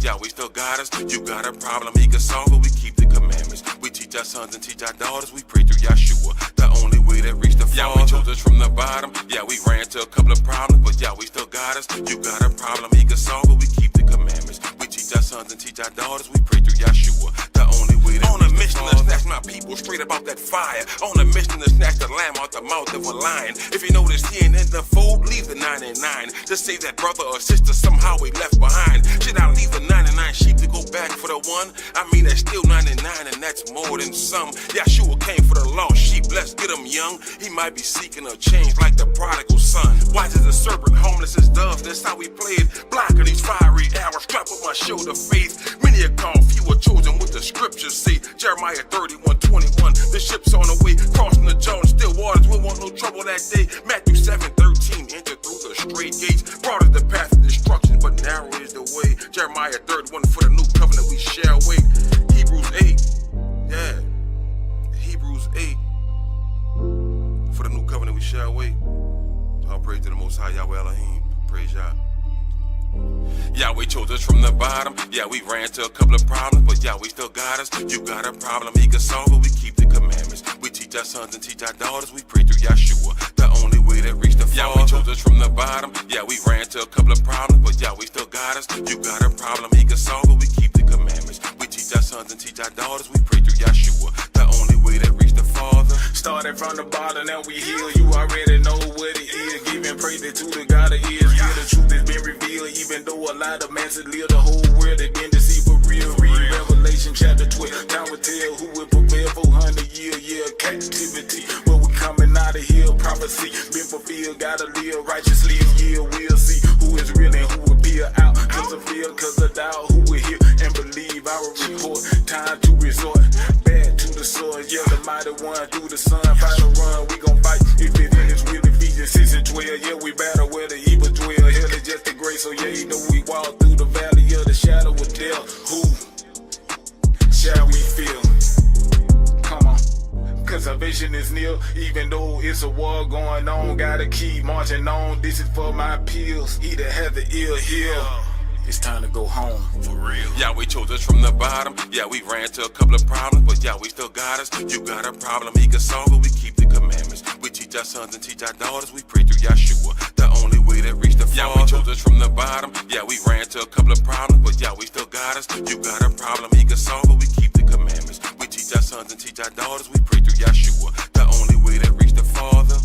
Yahweh still got us. You got a problem, he can solve it, we keep the commandments. We teach our sons and teach our daughters, we pray through Yahshua, the only way that reach the Father. Yahweh chose us from the bottom, yeah, we ran to a couple of problems, but Yahweh still got us. You got a problem, he can solve it, we keep the commandments. We teach our sons and teach our daughters, we pray through Yahshua, the only way that on a mission to snatch my people straight about that fire. On a mission to snatch the lamb out the mouth of a lion. If you notice he ain't in the fold, leave the 99. To save that brother or sister somehow we left behind. Should I leave the 99 sheep to go back for the one? I mean that's still 99 and that's more than some. Yahshua came for the lost sheep, let's get him young. He might be seeking a change like the prodigal son. Wise as a serpent, homeless as doves, that's how we played. Blocking these fiery arrows, strap on my shoulder faith. Many are called, few are chosen, what the scriptures say. Jeremiah 31:21, the ship's on the way, crossing the Jordan, still waters, we want no trouble that day. Matthew 7:13, enter through the straight gates. Broad is the path of destruction, but narrow is the way. Jeremiah 31, for the new covenant we shall wait. Hebrews 8, yeah, Hebrews 8, for the new covenant we shall wait. All praise to the Most High Yahweh Elohim, praise Yah. Yahweh chose us from the bottom, yeah, we ran to a couple of problems, but Yahweh still got us. You got a problem, he can solve it, we keep the commandments. We teach our sons and teach our daughters, we pray through Yahshua, the only way that reach the Father. Yahweh chose us from the bottom, yeah, we ran to a couple of problems, but Yahweh still got us. You got a problem, he can solve it, we keep the commandments. We teach our sons and teach our daughters, we pray through Yahshua, the only way that reach the Father. Started from the bottom, now we heal. You already know what it is. Giving praise to the God of Israel. The truth has been revealed, even though a lot of men should live the whole world has been deceived for real. Read Revelation chapter 12. Time will tell who will prevail 400 year captivity. But we coming out of here, prophecy been fulfilled. Gotta live righteously, yeah, we'll see who is real and who will be out. Cause of fear, cause of doubt, who will hear and believe our report. Time to resort back to the sword. Yeah, the mighty one through the sun. Final run, we gon' fight. If it is will Ephesians 6 and 12. Yeah, we battle where the evil dwell. Hell is just a grace, so yeah, you know we walk through the valley of the shadow of death. Who shall we feel? Come on. Cause salvation is near, even though it's a war going on. Gotta keep marching on. This is for my appeals. He that has the ear, hear. It's time to go home, for real. Yahweh chose us from the bottom, yeah, we ran to a couple of problems, but Yahweh still got us. You got a problem, he can solve it, we keep the commandments. We teach our sons and teach our daughters, we pray through Yahshua, the only way that reach the Father. Yahweh chose us from the bottom, yeah, we ran to a couple of problems, but Yahweh still got us. You got a problem, he can solve it, we keep the commandments. We teach our sons and teach our daughters, we pray through Yahshua, the only way that reach the Father.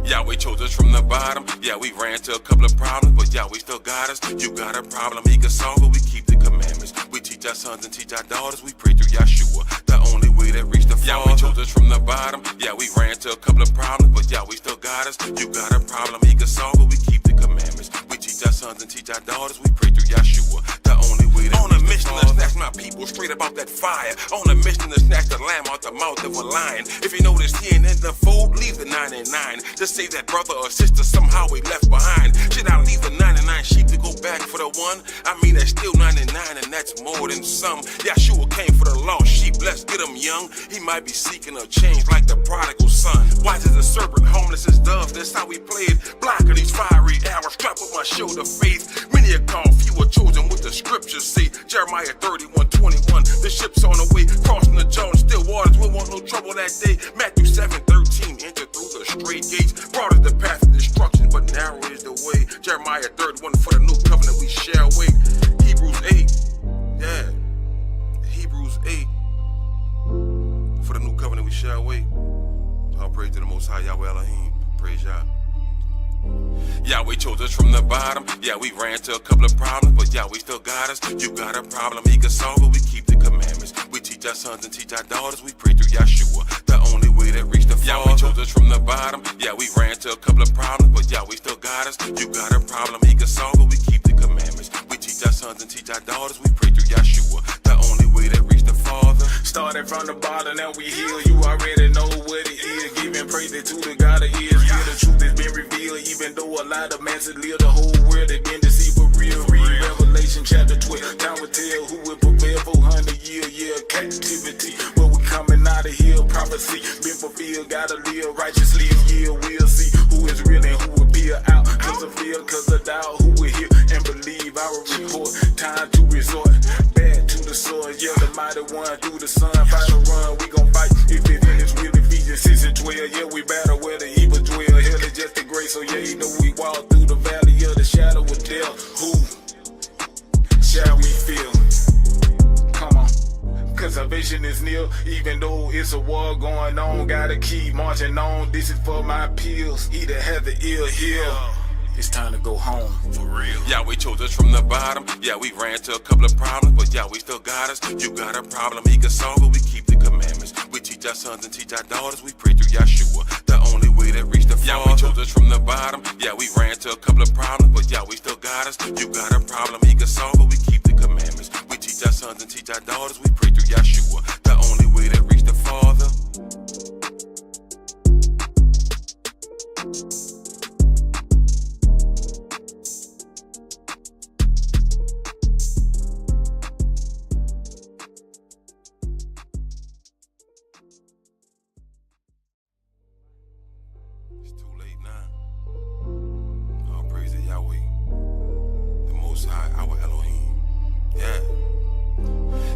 Yahweh chose us from the bottom, yeah, we ran to a couple of problems, but Yahweh still got us. You got a problem, he can solve it, we keep the commandments. We teach our sons and teach our daughters, we pray through Yahshua, the only way that reach the Father. Yahweh chose us from the bottom, yeah, we ran to a couple of problems, but Yahweh still got us. You got a problem, he can solve it, we keep the commandments. We teach our sons and teach our daughters, we pray through Yahshua, the only way that on a mission to snatch my people straight about that fire. On a mission to snatch the lamb out the mouth of a lion. If you notice he ain't in the fold, leave the 99. Just save that brother or sister somehow we left behind. Should I leave the 99 sheep to go back for the one? I mean that's still 99 and that's more than some. Yahshua came for the lost sheep, let's get him young. He might be seeking a change like the prodigal son. Wise as a serpent, homeless as doves, that's how we played. Blocking these fiery arrows, strap on my shoulder faith. Many are called, few are chosen, what the scriptures say. Jeremiah 31:21, the ship's on the way, crossing the Jordan, still waters, we want no trouble that day. Matthew 7:13, enter through the straight gates. Broad is the path of destruction, but narrow is the way. Jeremiah 31, for the new covenant we shall wait. Hebrews 8, yeah, Hebrews 8, for the new covenant we shall wait. All praise to the Most High Yahweh Elohim, praise Yah. Yahweh chose us from the bottom, yeah, we ran to a couple of problems, but Yahweh still got us. You got a problem, he can solve it, we keep the commandments. We teach our sons and teach our daughters, we pray through Yahshua, the only way that reach the Father. Yahweh chose us from the bottom, yeah, we ran to a couple of problems, but Yahweh still got us. You got a problem, he can solve it, we keep the commandments. We teach our sons and teach our daughters, we pray through Yahshua, the only way that reach the Father. Father. Started from the bottom, now we heal. You already know what it is. Giving praise to the God of Israel. The truth has been revealed, even though a lot of man live the whole world. They've been deceived for real. Read Revelation chapter 12. Time will tell who will prevail 400 year captivity. But we coming out of here. Prophecy been fulfilled. Gotta live righteously. Yeah, we'll see who is real and who will be out. Cause of fear, cause of doubt. Who will hear and believe our report. Time to resort back to the sword. Yeah, the mighty one through the sun. Fight a run, we gon' fight. If it is will, Ephesians 6 and 12. Yeah, we battle where the evil dwell. Hell is just a grace. So yeah, you know we walk through the valley of the shadow of death. Who shall we feel? Come on. Cause salvation is near, even though it's a war going on. Gotta keep marching on. This is for my pills. Either have the ill heal. It's time to go home. For real. Yahweh chose us from the bottom. Yeah, we ran to a couple of problems, but Yahweh still got us. You got a problem, he can solve it. We keep the commandments. We teach our sons and teach our daughters. We pray through Yeshua, the only way that reach the Father. Yahweh chose us from the bottom. Yeah, we ran to a couple of problems, but Yahweh still got us. You got a problem, he can solve it. We keep the commandments. We teach our sons and teach our daughters. We pray through Yeshua, the only way that reach the Father. It's too late now. All praise to Yahweh, the Most High, our Elohim. Yeah.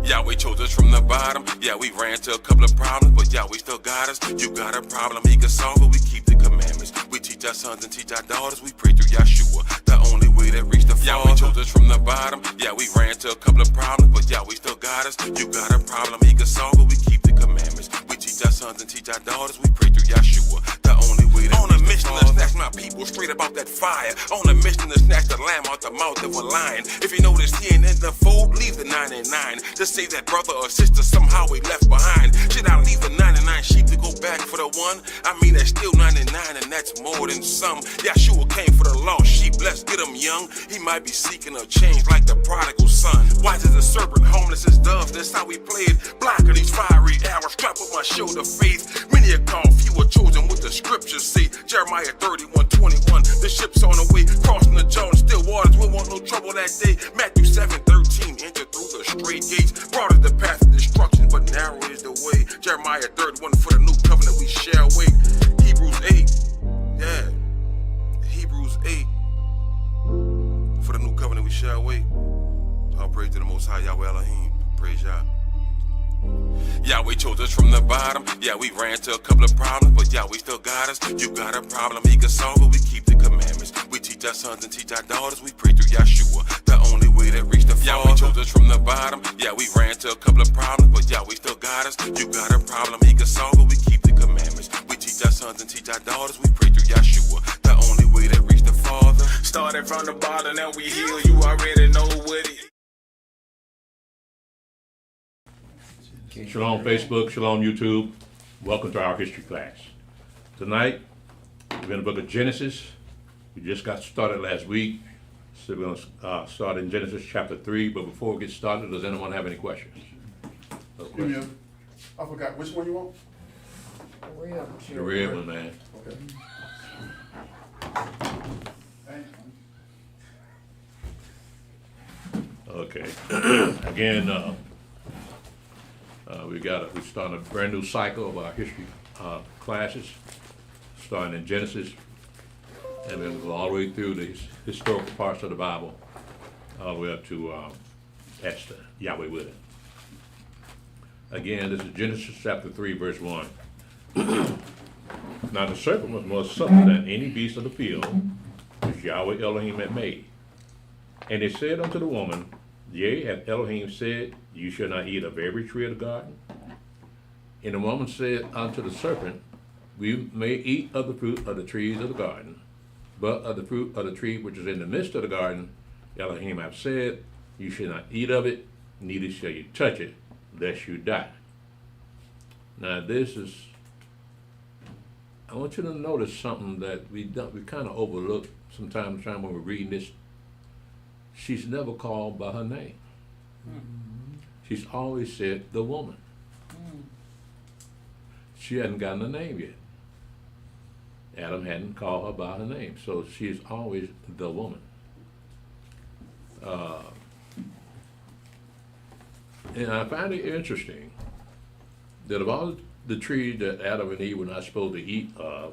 Yahweh chose us from the bottom. Yeah, we ran to a couple of problems, but Yahweh still got us. You got a problem, he can solve it. We keep the commandments. We teach our sons and teach our daughters. We pray through Yeshua, the only way that reach the Father. Yahweh chose us from the bottom. Yeah, we ran to a couple of problems, but Yahweh still got us. You got a problem, he can solve it. We keep the commandments. We teach our sons and teach our daughters. We pray through Yeshua, the only way that reach the Father. On a mission to snatch my people straight about that fire. On a mission to snatch the lamb out the mouth of a lion. If you notice he ain't in the fold, leave the 99. Just say that brother or sister somehow we left behind. Should I leave the 99 sheep to go back for the one? I mean that's still 99 and that's more than some. Yeshua came for the lost sheep, let's get him young. He might be seeking a change like the prodigal son. Wise as a serpent, homeless as doves, that's how we played. Blocking these fiery arrows, strap on my shoulder faith. Many are called, few are chosen, what the scriptures say. Jeremiah 31:21, the ship's on the way, crossing the Jordan, still waters, we want no trouble that day. Matthew 7:13, enter through the straight gates, broad is the path of destruction, but narrow is the way. Jeremiah 31, for the new covenant we shall wait. Hebrews 8, yeah, Hebrews 8, for the new covenant we shall wait. All praise to the Most High, Yahweh Elohim, praise Yah. Yahweh chose us from the bottom. Yeah, we ran to a couple of problems, but Yahweh still got us. You got a problem, he can solve it. We keep the commandments. We teach our sons and teach our daughters. We pray through Yeshua, the only way that reach the Father. Yahweh chose us from the bottom. Yeah, we ran to a couple of problems, but Yahweh still got us. You got a problem, he can solve it. We keep the commandments. We teach our sons and teach our daughters. We pray through Yeshua, the only way that reach the Father. Started from the bottom, now we heal. You already know what it is. Shalom Facebook, Shalom YouTube. Welcome to our history class. Tonight, we're in the book of Genesis. We just got started last week, so we're going to start in Genesis chapter 3. But before we get started, does anyone have any questions? I forgot, which one you want? The red one, man. Okay. Okay. Again, we're starting a brand new cycle of our history classes, starting in Genesis, and then we'll go all the way through the historical parts of the Bible, all the way up to Esther, Yahweh with it. Again, this is Genesis chapter 3, verse 1. Now the serpent was more subtle than any beast of the field which Yahweh Elohim had made. And he said unto the woman, Yea, hath Elohim said, You shall not eat of every tree of the garden? And the woman said unto the serpent, We may eat of the fruit of the trees of the garden, but of the fruit of the tree which is in the midst of the garden, Elohim hath said, You shall not eat of it, neither shall you touch it, lest you die. Now this is, I want you to notice something that we kind of overlook sometimes when we're reading this. She's never called by her name. she's always said the woman. She hadn't gotten a name yet. Adam hadn't called her by her name, so she's always the woman. And I find it interesting that of all the trees that Adam and Eve were not supposed to eat of,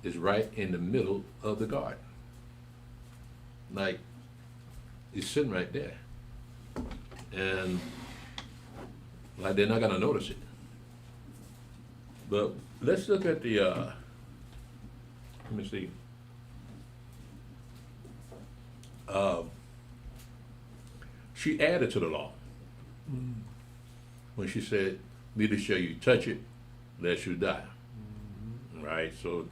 is right in the middle of the garden. Like, it's sitting right there. And like they're not gonna notice it. But let's look at the, let me see. She added to the law. When she said, neither shall you touch it, lest you die. Right, so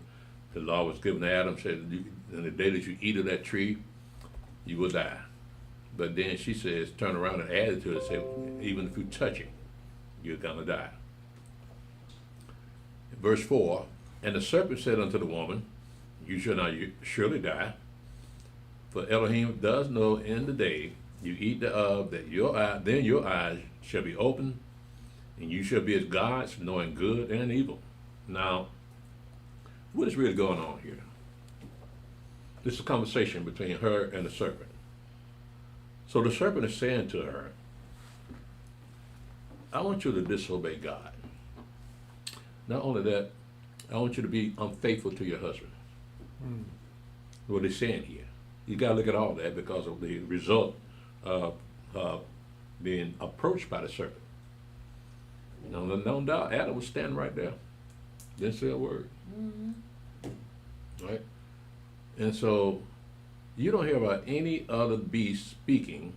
the law was given to Adam, said, in the day that you eat of that tree, you will die. But then she says, turn around and add it to it, say, even if you touch it, you're gonna die. Verse 4, and the serpent said unto the woman, you shall not surely die, for Elohim does know in the day you eat thereof that then your eyes shall be opened, and you shall be as gods, knowing good and evil. Now, what is really going on here? This is a conversation between her and the serpent. So the serpent is saying to her, I want you to disobey God. Not only that, I want you to be unfaithful to your husband. What he's saying here. You got to look at all that because of the result of being approached by the serpent. No doubt, Adam was standing right there. Didn't say a word. Right? And so, you don't hear about any other beast speaking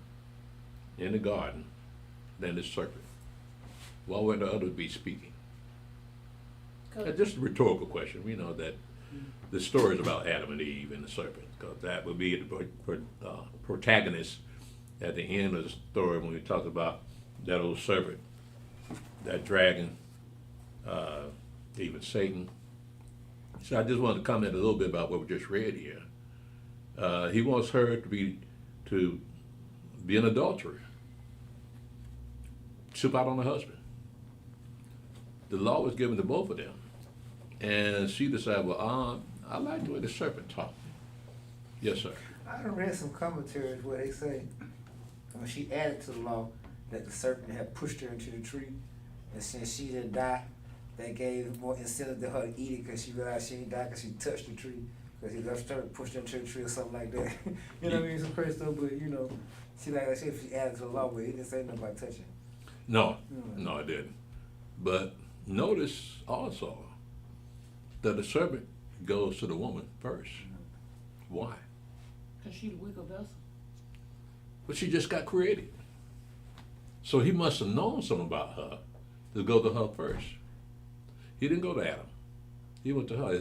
in the garden than the serpent. Why weren't the other beasts speaking? Just a rhetorical question. We know that the story is about Adam and Eve and the serpent, because that would be the protagonist at the end of the story when we talk about that old serpent, that dragon, even Satan. So I just wanted to comment a little bit about what we just read here. He wants her to be an adulterer, chip out on her husband. The law was given to both of them, and she decided, well, I like the way the serpent talked. Yes, sir. I done read some commentaries where they say when she added to the law that the serpent had pushed her into the tree, and since she didn't die, they gave more incentive to her to eat it because she realized she didn't die because she touched the tree. Because he left her pushed her into the tree or something like that. You know what I mean? Some crazy stuff, but you know, she like I said, if she added to the law, but he didn't say nothing about touching. No, it didn't. But notice also that the serpent goes to the woman first. Why? Because she's a weaker vessel. But she just got created. So he must have known something about her to go to her first. He didn't go to Adam. He went to her.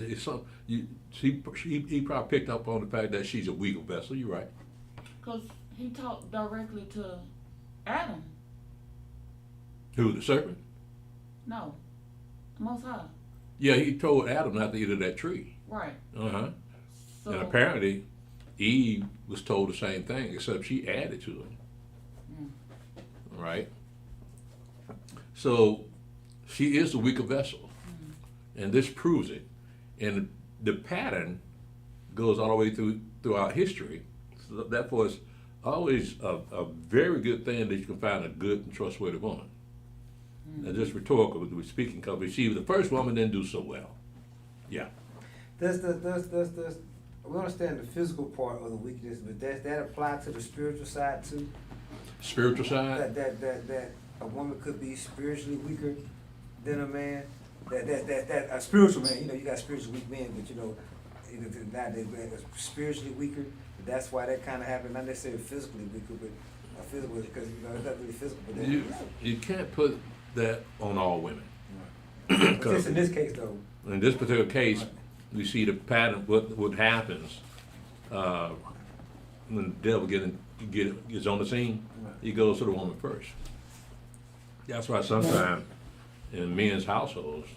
He probably picked up on the fact that she's a weaker vessel. You're right. Because he talked directly to Adam. Who, the serpent? No, the Most High. Yeah, he told Adam not to eat of that tree. Right. Uh-huh. So, And apparently, Eve was told the same thing, except she added to it. Right? So, she is the weaker vessel. And this proves it. And the pattern goes all the way throughout history. So therefore, it's always a very good thing that you can find a good and trustworthy woman. Now, just rhetorical, we're speaking because we see the first woman didn't do so well. Yeah. We understand the physical part of the weakness, but does that apply to the spiritual side too? Spiritual side? That a woman could be spiritually weaker than a man. That a spiritual man, you know, you got spiritually weak men, but you know, not they're spiritually weaker. That's why that kind of happened. Not necessarily physically weaker, but physical, because you know it's not really physical. But You can't put that on all women. Right. But just in this case, though. In this particular case, we see the pattern. What happens when the devil gets on the scene? He goes to the woman first. That's why sometimes in men's households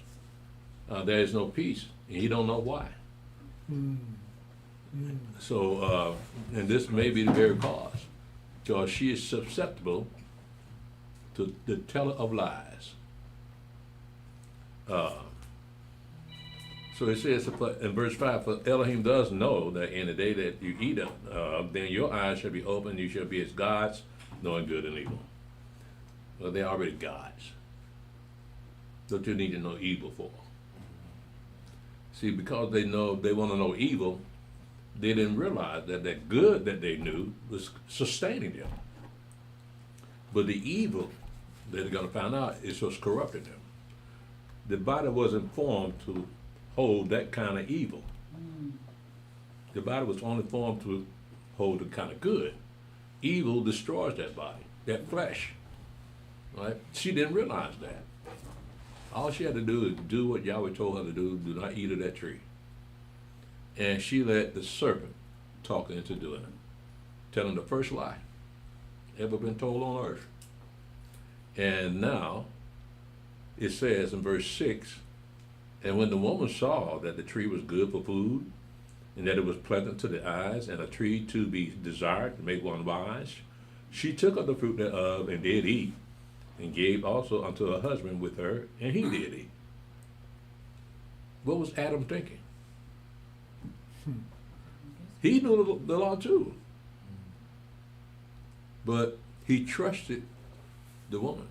there is no peace, and you don't know why. So, and this may be the very cause, because she is susceptible to the teller of lies. So it says in verse 5, for Elohim does know that in the day that you eat of, then your eyes shall be open, you shall be as gods, knowing good and evil. Well, they're already gods. What you need to know evil for? See, because they want to know evil, they didn't realize that that good that they knew was sustaining them. But the evil, they're going to find out, is what's corrupting them. The body wasn't formed to hold that kind of evil. The body was only formed to hold the kind of good. Evil destroys that body, that flesh. Right? She didn't realize that. All she had to do is do what Yahweh told her to do not eat of that tree. And she let the serpent talk her into doing it. Telling the first lie ever been told on earth. And now, it says in verse 6, and when the woman saw that the tree was good for food, and that it was pleasant to the eyes, and a tree to be desired to make one wise, she took of the fruit thereof and did eat, and gave also unto her husband with her, and he did eat. What was Adam thinking? He knew the law too. But he trusted the woman.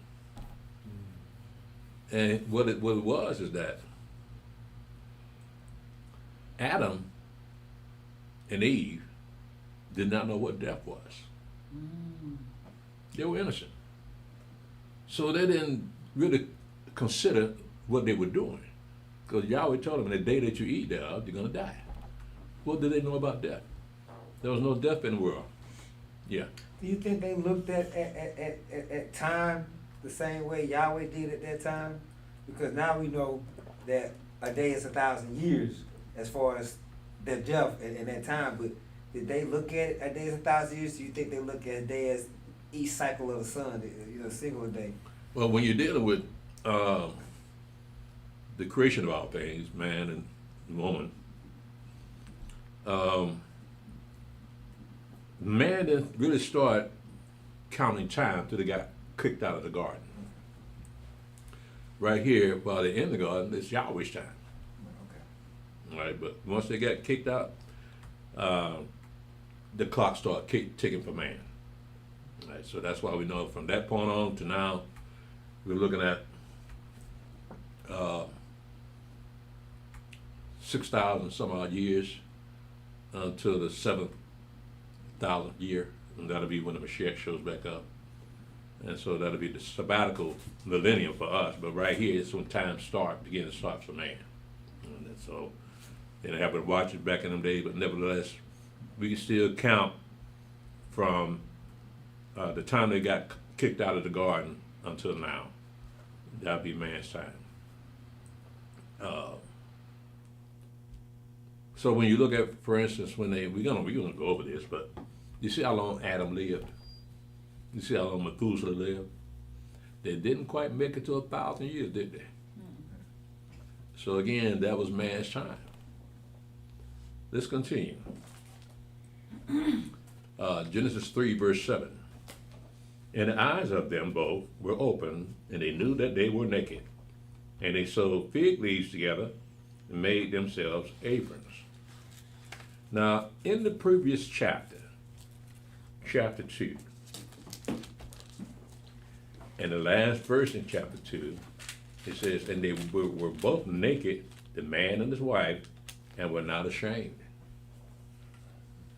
And what it was is that Adam and Eve did not know what death was. They were innocent. So they didn't really consider what they were doing. Because Yahweh told them, the day that you eat thereof, you're going to die. What did they know about death? There was no death in the world. Yeah. Do you think they looked at time the same way Yahweh did at that time? Because now we know that a day is 1,000 years as far as their death in that time. But did they look at it a day as 1,000 years? Do you think they look at a day as each cycle of the sun, a single day? Well, when you're dealing with the creation of all things, man and woman, man didn't really start counting time till they got kicked out of the garden. Right here, while they're in the garden, it's Yahweh's time. Okay. Right, but once they got kicked out, the clock started ticking for man. Right, so that's why we know from that point on to now, we're looking at 6,000 some odd years until the 7,000th year, and that'll be when the Mashiach shows back up. And so that'll be the sabbatical millennium for us, but right here is when time begins to start for man. And so they didn't have to watch it back in them days, but nevertheless, we can still count from the time they got kicked out of the garden until now. That'll be man's time. So when you look at, for instance, when we're gonna go over this, but you see how long Adam lived. You see how long Methuselah lived. They didn't quite make it to 1,000 years, did they? So again, that was man's time. Let's continue. Genesis 3, verse 7. And the eyes of them both were open, and they knew that they were naked. And they sewed fig leaves together and made themselves aprons. Now, in the previous chapter, chapter 2, and the last verse in chapter 2, it says, and they were both naked, the man and his wife, and were not ashamed.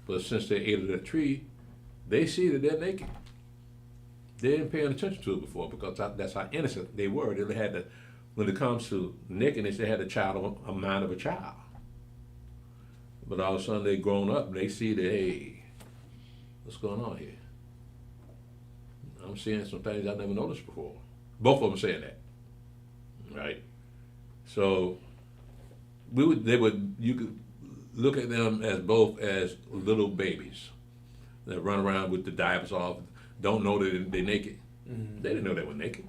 But since they ate of the tree, they see that they're naked. They didn't pay any attention to it before because that's how innocent they were. They had when it comes to nakedness, they had a mind of a child. But all of a sudden they grown up and they see that, hey, what's going on here? I'm seeing some things I never noticed before. Both of them saying that, right? So you could look at them as both as little babies that run around with the diapers off, don't know that they're naked. Mm-hmm. They didn't know they were naked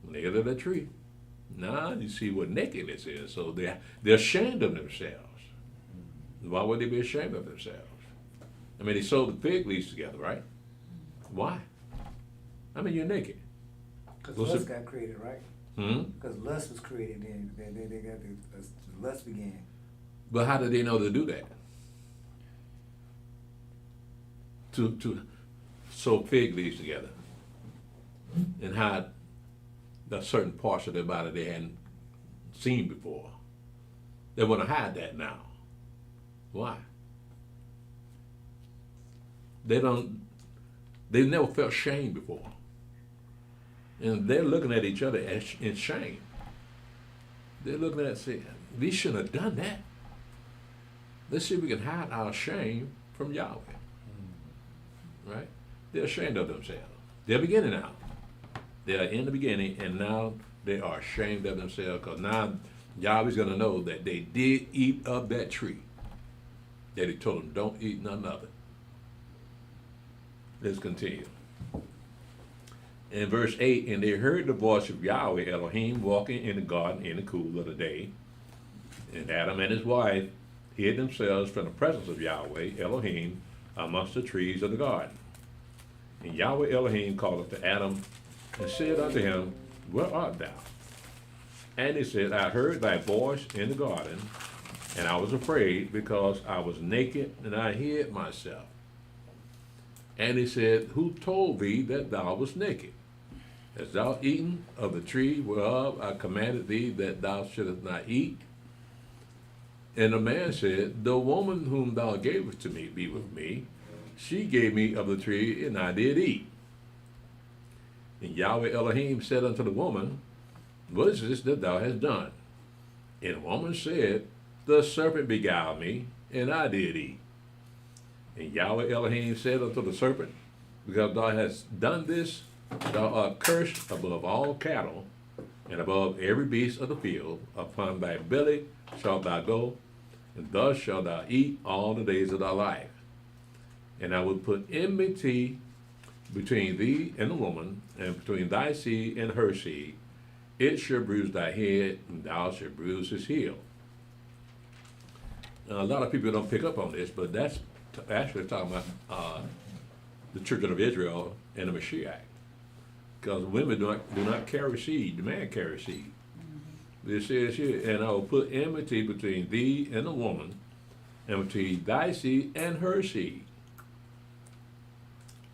when they got of that tree. Now you see what nakedness is. So they're ashamed of themselves. Why would they be ashamed of themselves? I mean, they sewed the fig leaves together, right? Why? I mean, you're naked. Because What's lust it- got created, right? Hmm? Because lust was created then. They got the lust began. But how did they know to do that? To sew fig leaves together and hide the certain parts of their body they hadn't seen before. They want to hide that now. Why? They've never felt shame before. And they're looking at each other in shame. They're looking at it saying, we shouldn't have done that. Let's see if we can hide our shame from Yahweh. Right? They're ashamed of themselves. They're beginning now. They are in the beginning, and now they are ashamed of themselves because now Yahweh's going to know that they did eat of that tree. That he told them, don't eat none of it. Let's continue. In verse 8, and they heard the voice of Yahweh Elohim walking in the garden in the cool of the day. And Adam and his wife hid themselves from the presence of Yahweh Elohim amongst the trees of the garden. And Yahweh Elohim called unto Adam and said unto him, where art thou? And he said, I heard thy voice in the garden, and I was afraid because I was naked and I hid myself. And he said, who told thee that thou wast naked? Hast thou eaten of the tree whereof I commanded thee that thou shouldest not eat? And the man said, the woman whom thou gavest to me be with me. She gave me of the tree, and I did eat. And Yahweh Elohim said unto the woman, what is this that thou hast done? And the woman said, the serpent beguiled me, and I did eat. And Yahweh Elohim said unto the serpent, because thou hast done this, thou art cursed above all cattle, and above every beast of the field. Upon thy belly shalt thou go, and thus shalt thou eat all the days of thy life. And I will put enmity between thee and the woman, and between thy seed and her seed. It shall bruise thy head, and thou shalt bruise his heel. Now, a lot of people don't pick up on this, but that's actually talking about the children of Israel and the Mashiach. Because women do not carry seed, the man carries seed. It says here, and I will put enmity between thee and the woman, and between thy seed and her seed.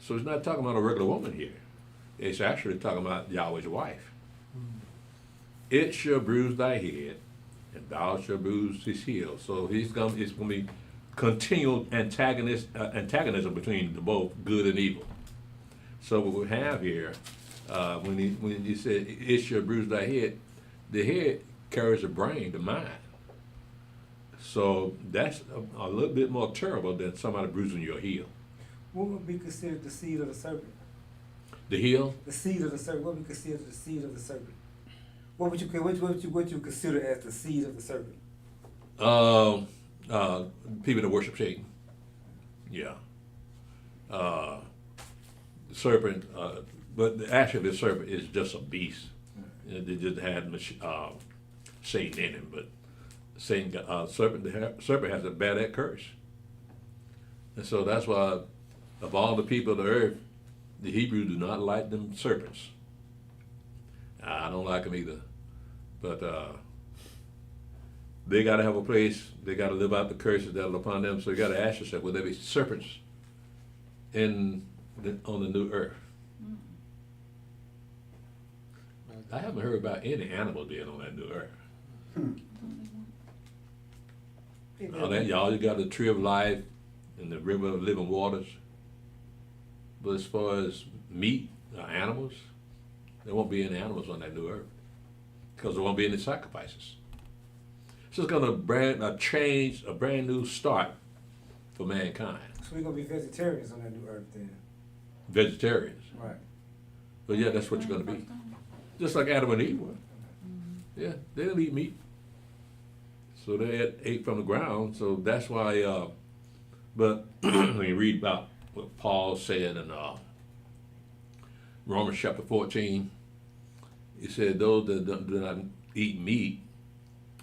So it's not talking about a regular woman here. It's actually talking about Yahweh's wife. It shall bruise thy head, and thou shalt bruise his heel. So it's going to be continual antagonism between the both good and evil. So what we have here, when he said, it shall bruise thy head, the head carries the brain, the mind. So that's a little bit more terrible than somebody bruising your heel. What would be considered the seed of the serpent? The heel, The seed of the serpent. What would be considered the seed of the serpent? What would you consider as the seed of the serpent? people that worship Satan. Yeah. The serpent, but actually the serpent is just a beast. They just had Satan in him, but Satan, the serpent has a bad curse. And so that's why, of all the people of the earth, the Hebrews do not like them serpents. I don't like them either. But they got to have a place, they got to live out the curses that are upon them. So you got to ask yourself, will there be serpents on the new earth? I haven't heard about any animal being on that new earth. Y'all got the tree of life and the river of living waters. But as far as meat, animals, there won't be any animals on that new earth because there won't be any sacrifices. So it's going to bring a change, a brand new start for mankind. So we're going to be vegetarians on that new earth then. Vegetarians. Right. But yeah, that's what you're going to be. Just like Adam and Eve were. Yeah, they didn't eat meat. So they ate from the ground. So that's why, but when you read about what Paul said in Romans chapter 14, he said those that do not eat meat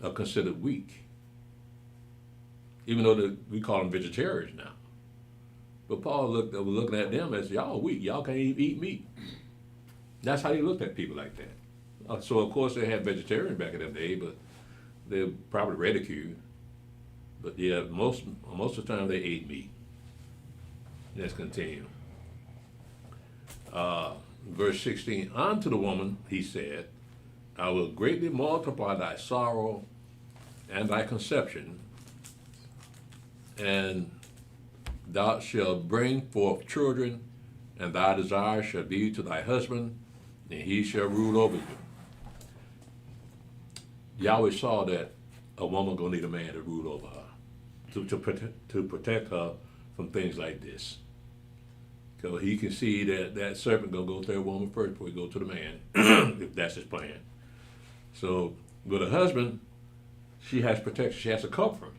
are considered weak. Even though we call them vegetarians now. But Paul was looking at them as, y'all weak, y'all can't even eat meat. That's how you looked at people like that. So of course they had vegetarian back in that day, but they're probably ridiculed. But yeah, most of the time they ate meat. Let's continue. Verse 16, unto the woman he said, I will greatly multiply thy sorrow and thy conception, and thou shalt bring forth children, and thy desire shall be to thy husband, and he shall rule over you. Yahweh saw that a woman gonna need a man to rule over her, to protect her from things like this. So he can see that that serpent gonna go to that woman first before he go to the man, if that's his plan. So with a husband, she has protection. She has a covering.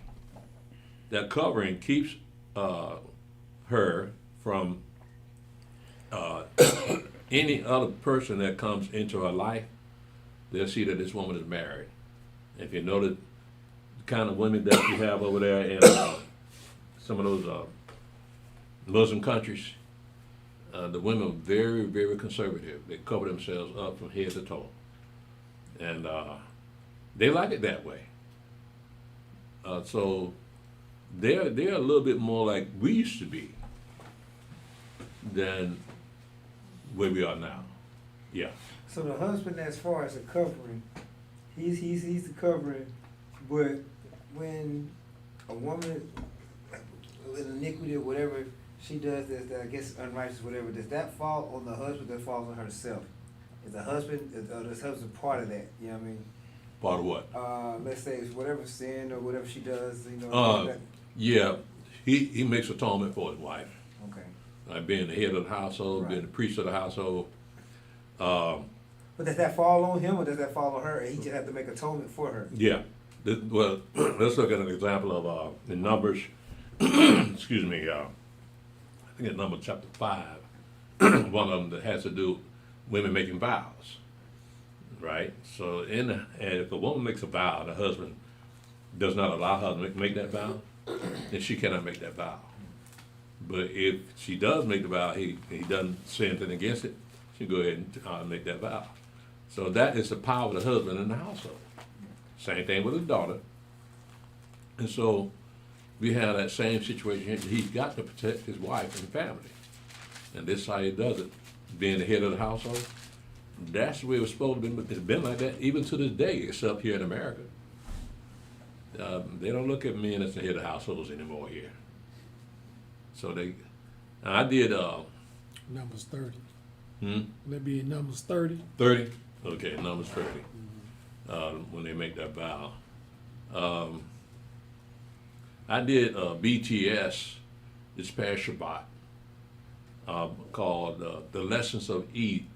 That covering keeps her from any other person that comes into her life. They'll see that this woman is married. If you know the kind of women that you have over there in some of those Muslim countries, the women are very, very conservative. They cover themselves up from head to toe. And they like it that way. So they're a little bit more like we used to be than where we are now. Yeah. So the husband, as far as the covering, he's the covering, but when a woman with iniquity or whatever she does that I guess unrighteous, whatever, does that fall on the husband? That falls on herself? Is the husband, is husband part of that? You know what I mean? Part of what? Let's say it's whatever sin or whatever she does, you know. Yeah, he makes atonement for his wife. Okay. Like being the head of the household, Right. being the priest of the household. But does that fall on him or does that fall on her? He just have to make atonement for her. Yeah. Well, let's look at an example of in Numbers. Excuse me. I think in Numbers chapter 5, one of them that has to do with women making vows. Right. So and if a woman makes a vow, the husband does not allow her to make that vow, then she cannot make that vow. But if she does make the vow, he doesn't say anything against it, she can go ahead and make that vow. So that is the power of the husband in the household. Same thing with his daughter. And so we have that same situation. He's got to protect his wife and family. And this is how he does it. Being the head of the household, that's the way it was supposed to be. But it's been like that even to this day, except here in America. They don't look at men as the head of households anymore here. So I did. Numbers 30. Hmm? That be in Numbers 30. 30? Okay, Numbers 30. When they make that vow. I did BTS this past Shabbat called The Lessons of Eve.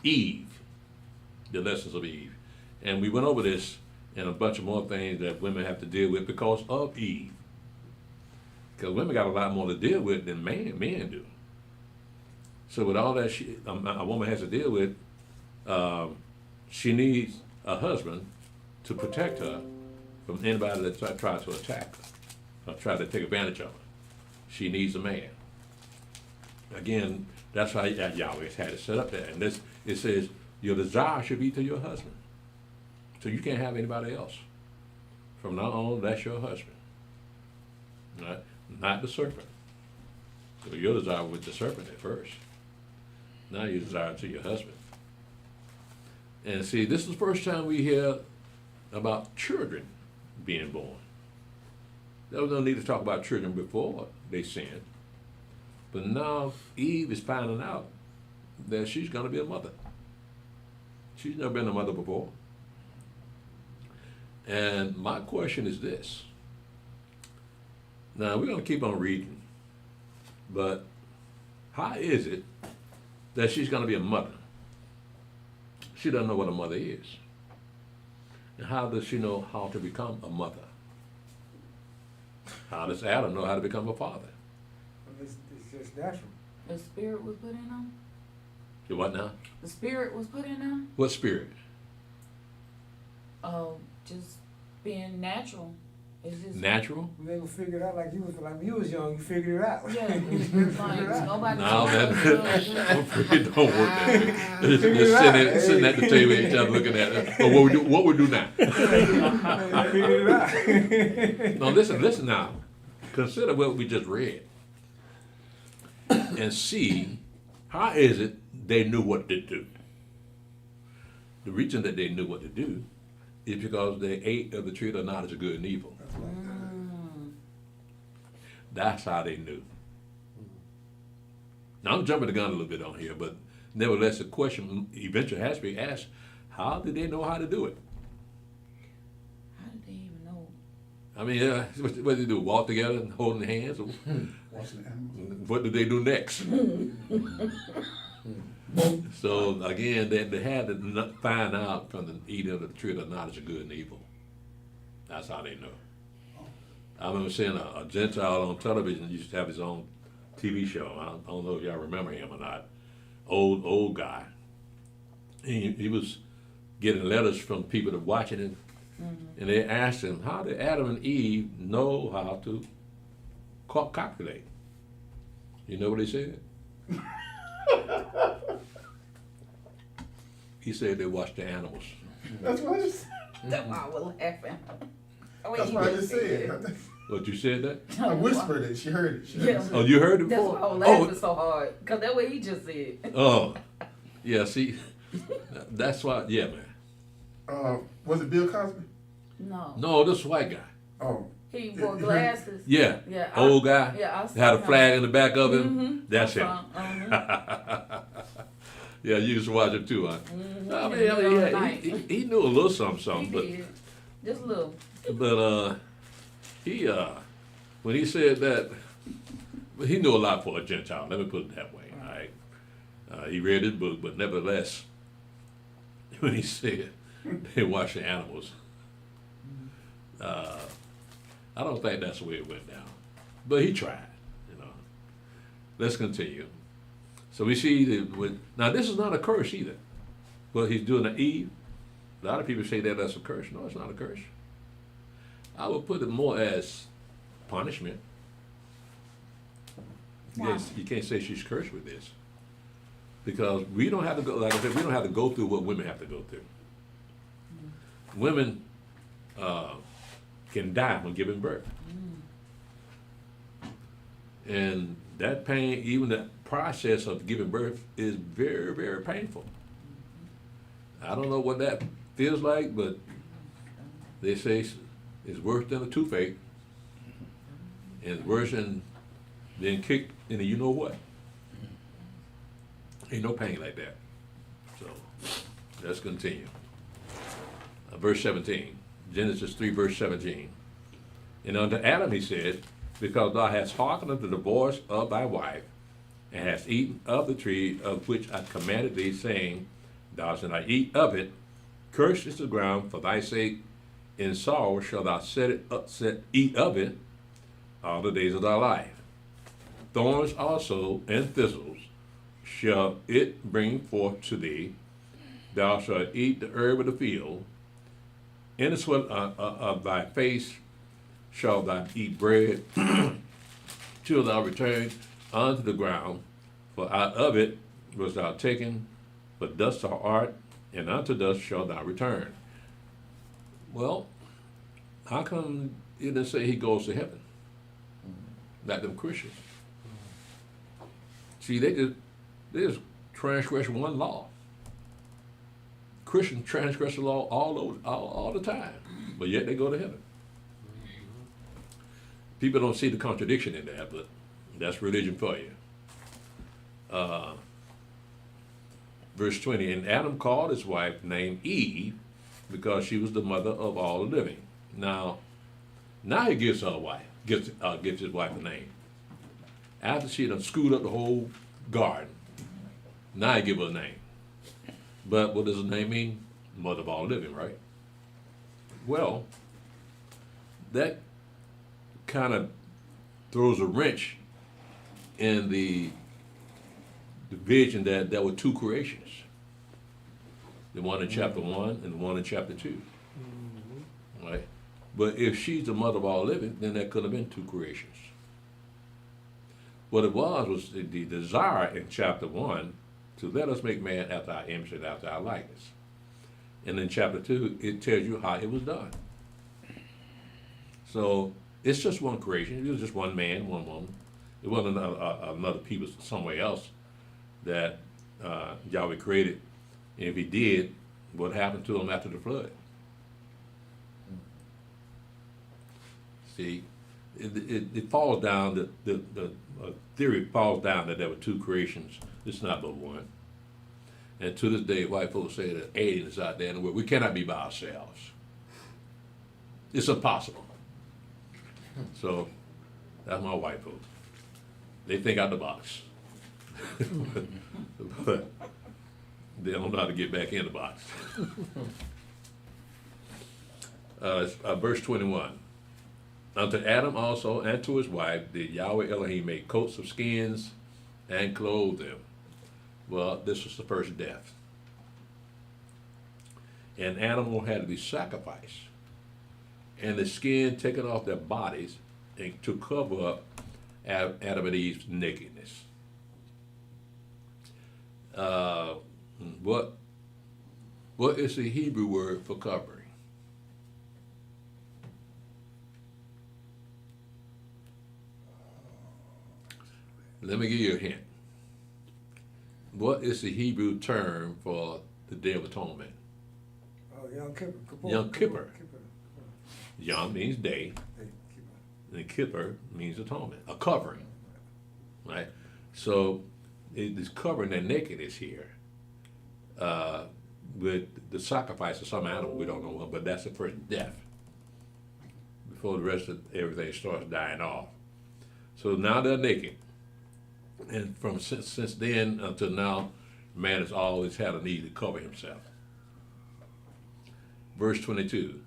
The Lessons of Eve. And we went over this and a bunch of more things that women have to deal with because of Eve. Because women got a lot more to deal with than men do. So with all that a woman has to deal with, she needs a husband to protect her from anybody that tries to attack her or try to take advantage of her. She needs a man. Again, that's how Yahweh had it set up there. And it says, your desire should be to your husband. So you can't have anybody else. From now on, that's your husband. Not the serpent. So your desire was the serpent at first. Now you desire to your husband. And see, this is the first time we hear about children being born. There was no need to talk about children before they sinned. But now Eve is finding out that she's going to be a mother. She's never been a mother before. And my question is this. Now, we're going to keep on reading. But how is it that she's going to be a mother? She doesn't know what a mother is. And how does she know how to become a mother? How does Adam know how to become a father? It's just natural. The spirit was put in them? The what now? The spirit was put in them? What spirit? Just being natural It's just natural. We never figured it out like you was when you was young. You figured it out. Yeah, You figured it like out. nobody. No, told that us, I'm afraid it don't work that way. Just Figure it out. sitting at the table, each other looking at it. But what we do now? You figured it out. No, listen now. Consider what we just read, and see how is it they knew what to do. The reason that they knew what to do is because they ate of the tree of the knowledge of good and evil. That's how they knew. Now I'm jumping the gun a little bit on here, but nevertheless, the question eventually has to be asked: how did they know how to do it? How did they even know? I mean, what did they do? Walk together and holding hands? Or Watching the animals. what did they do next? So again, they had to find out from the eating of the tree of the knowledge of good and evil. That's how they know. I remember seeing a Gentile on television used to have his own TV show. I don't know if y'all remember him or not. Old guy. He was getting letters from people that watching it, and they asked him, how did Adam and Eve know how to calculate? You know what he said? He said they watched the animals. That's what I just. That's why I was laughing. That's what I just said. What, you said that? I whispered it. She heard it. She heard Yeah. it. Oh, you heard it That's before? why I was laughing so hard. Because that's what he just said. Oh, yeah, see, that's why, yeah, man. Was it Bill Cosby? No. No, this white guy. Oh. He wore You heard- glasses. Yeah, Yeah. old guy. Yeah, I saw Had a him. flag in the back of him. Mhm. That's him. Yeah, you used to watch it too, huh? I mean, yeah, he knew a little something, He but did. Just a little. he when he said that, but he knew a lot for a Gentile. Let me put it that way. All right, he read his book, but nevertheless, when he said they watch the animals, I don't think that's the way it went down. But he tried. You know. Let's continue. So we see that now this is not a curse either. What he's doing to Eve, a lot of people say that that's a curse. No, it's not a curse. I would put it more as punishment. You can't say she's cursed with this. Because we don't have to go, like I said, we don't have to go through what women have to go through. Women can die when giving birth. And that pain, even the process of giving birth is very, very painful. I don't know what that feels like, but they say it's worse than a toothache. And it's worse than being kicked in the you know what. Ain't no pain like that. So let's continue. Verse 17, Genesis 3, verse 17. And unto Adam he said, because thou hast hearkened unto the voice of thy wife, and hast eaten of the tree of which I commanded thee, saying, thou shalt not eat of it, cursed is the ground for thy sake, in sorrow shalt thou eat of it all the days of thy life. Thorns also and thistles shall it bring forth to thee. Thou shalt eat the herb of the field. In the sweat of thy face shalt thou eat bread till thou return unto the ground, for out of it was thou taken, but dust thou art, and unto dust shalt thou return. Well, how come it didn't say he goes to heaven? Like them Christians. See, they just transgress one law. Christians transgress the law all the time, but yet they go to heaven. People don't see the contradiction in that, but that's religion for you. Verse 20, and Adam called his wife named Eve because she was the mother of all the living. Now he gives her a wife, gives his wife a name. After she done screwed up the whole garden, now he give her a name. But what does the name mean? Mother of all living, right? Well, that kind of throws a wrench in the vision that there were two creations. The one in chapter 1 and the one in chapter 2. Right? But if she's the mother of all living, then there could have been two creations. What it was the desire in chapter 1 to let us make man after our image and after our likeness. And in chapter 2, it tells you how it was done. So it's just one creation. It was just one man, one woman. It wasn't another people somewhere else that Yahweh created. And if he did, what happened to them after the flood? See, it falls down, the theory falls down that there were two creations. It's not but one. And to this day, white folks say that aliens out there in the world, we cannot be by ourselves. It's impossible. So that's my white folks. They think out the box. But they don't know how to get back in the box. Verse 21. Unto Adam also and to his wife did Yahweh Elohim make coats of skins and clothe them. Well, this was the first death. An animal had to be sacrificed, and the skin taken off their bodies and to cover up Adam and Eve's nakedness. What is the Hebrew word for covering? Let me give you a hint. What is the Hebrew term for the Day of Atonement? Oh, Yom Kippur. Yom Kippur. Yom means day, and Kippur means atonement, a covering, right? So it is covering their nakedness here with the sacrifice of some animal, we don't know what, but that's the first death before the rest of everything starts dying off. So now they're naked. And from since then until now, man has always had a need to cover himself. Verse 22,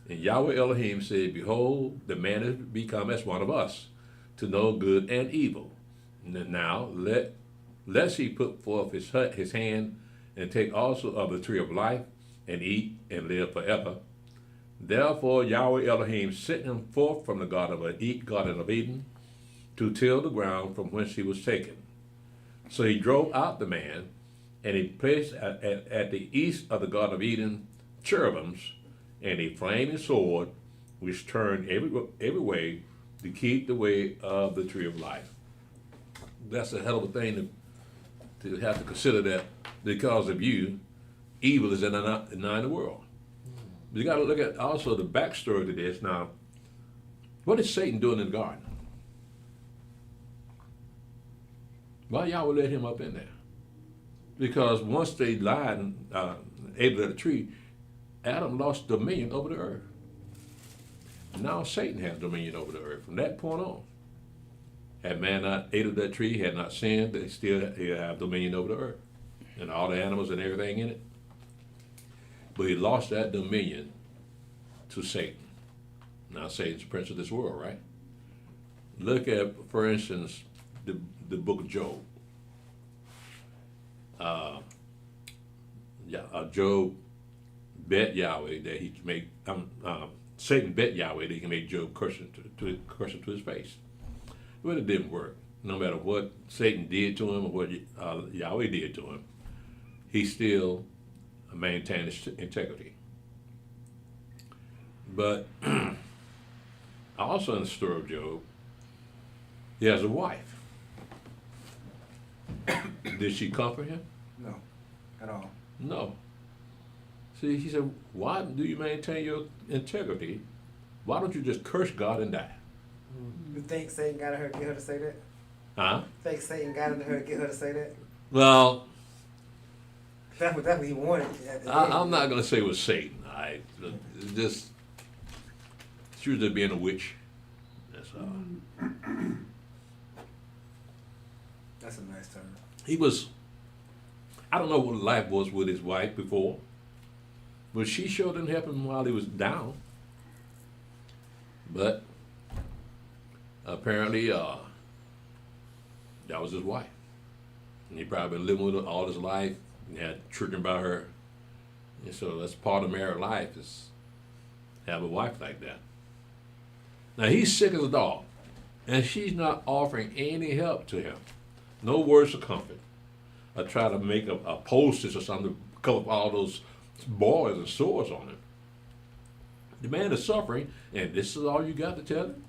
and Yahweh Elohim said, behold, the man is become as one of us, to know good and evil. Now, lest he put forth his hand, and take also of the tree of life, and eat, and live forever. Therefore Yahweh Elohim sent him forth from the Garden of Eden, to till the ground from whence he was taken. So he drove out the man, and he placed at the east of the Garden of Eden cherubims, and a flaming sword, which turned every way to keep the way of the tree of life. That's a hell of a thing to have to consider, that because of you, evil is in the world. But you got to look at also the backstory to this. Now, what is Satan doing in the garden? Why y'all would let him up in there? Because once they lied and ate of the tree, Adam lost dominion over the earth. Now Satan has dominion over the earth from that point on. Had man not ate of that tree, had not sinned, they still have dominion over the earth and all the animals and everything in it. But he lost that dominion to Satan. Now Satan's the prince of this world, right? Look at, for instance, the book of Job. Job bet Yahweh that he can make, Satan bet Yahweh that he can make Job curse him to his face. But it didn't work. No matter what Satan did to him or what Yahweh did to him, he still maintained his integrity. But also in the story of Job, he has a wife. Did she comfort him? No, at all. No. See, he said, why do you maintain your integrity? Why don't you just curse God and die? You think Satan got in her to get her to say that? Huh? Think Satan got in her to get her to say that? Well, That's what he wanted. I'm not going to say it was Satan. She was just being a witch. That's all. That's a nice term. He was, I don't know what life was with his wife before, but she sure didn't help him while he was down. But apparently, that was his wife. And he probably been living with her all his life. He had children by her. And so that's part of married life, is have a wife like that. Now he's sick as a dog, and she's not offering any help to him. No words of comfort. I try to make a poultice or something to cover up all those boils and sores on him. The man is suffering, and this is all you got to tell him?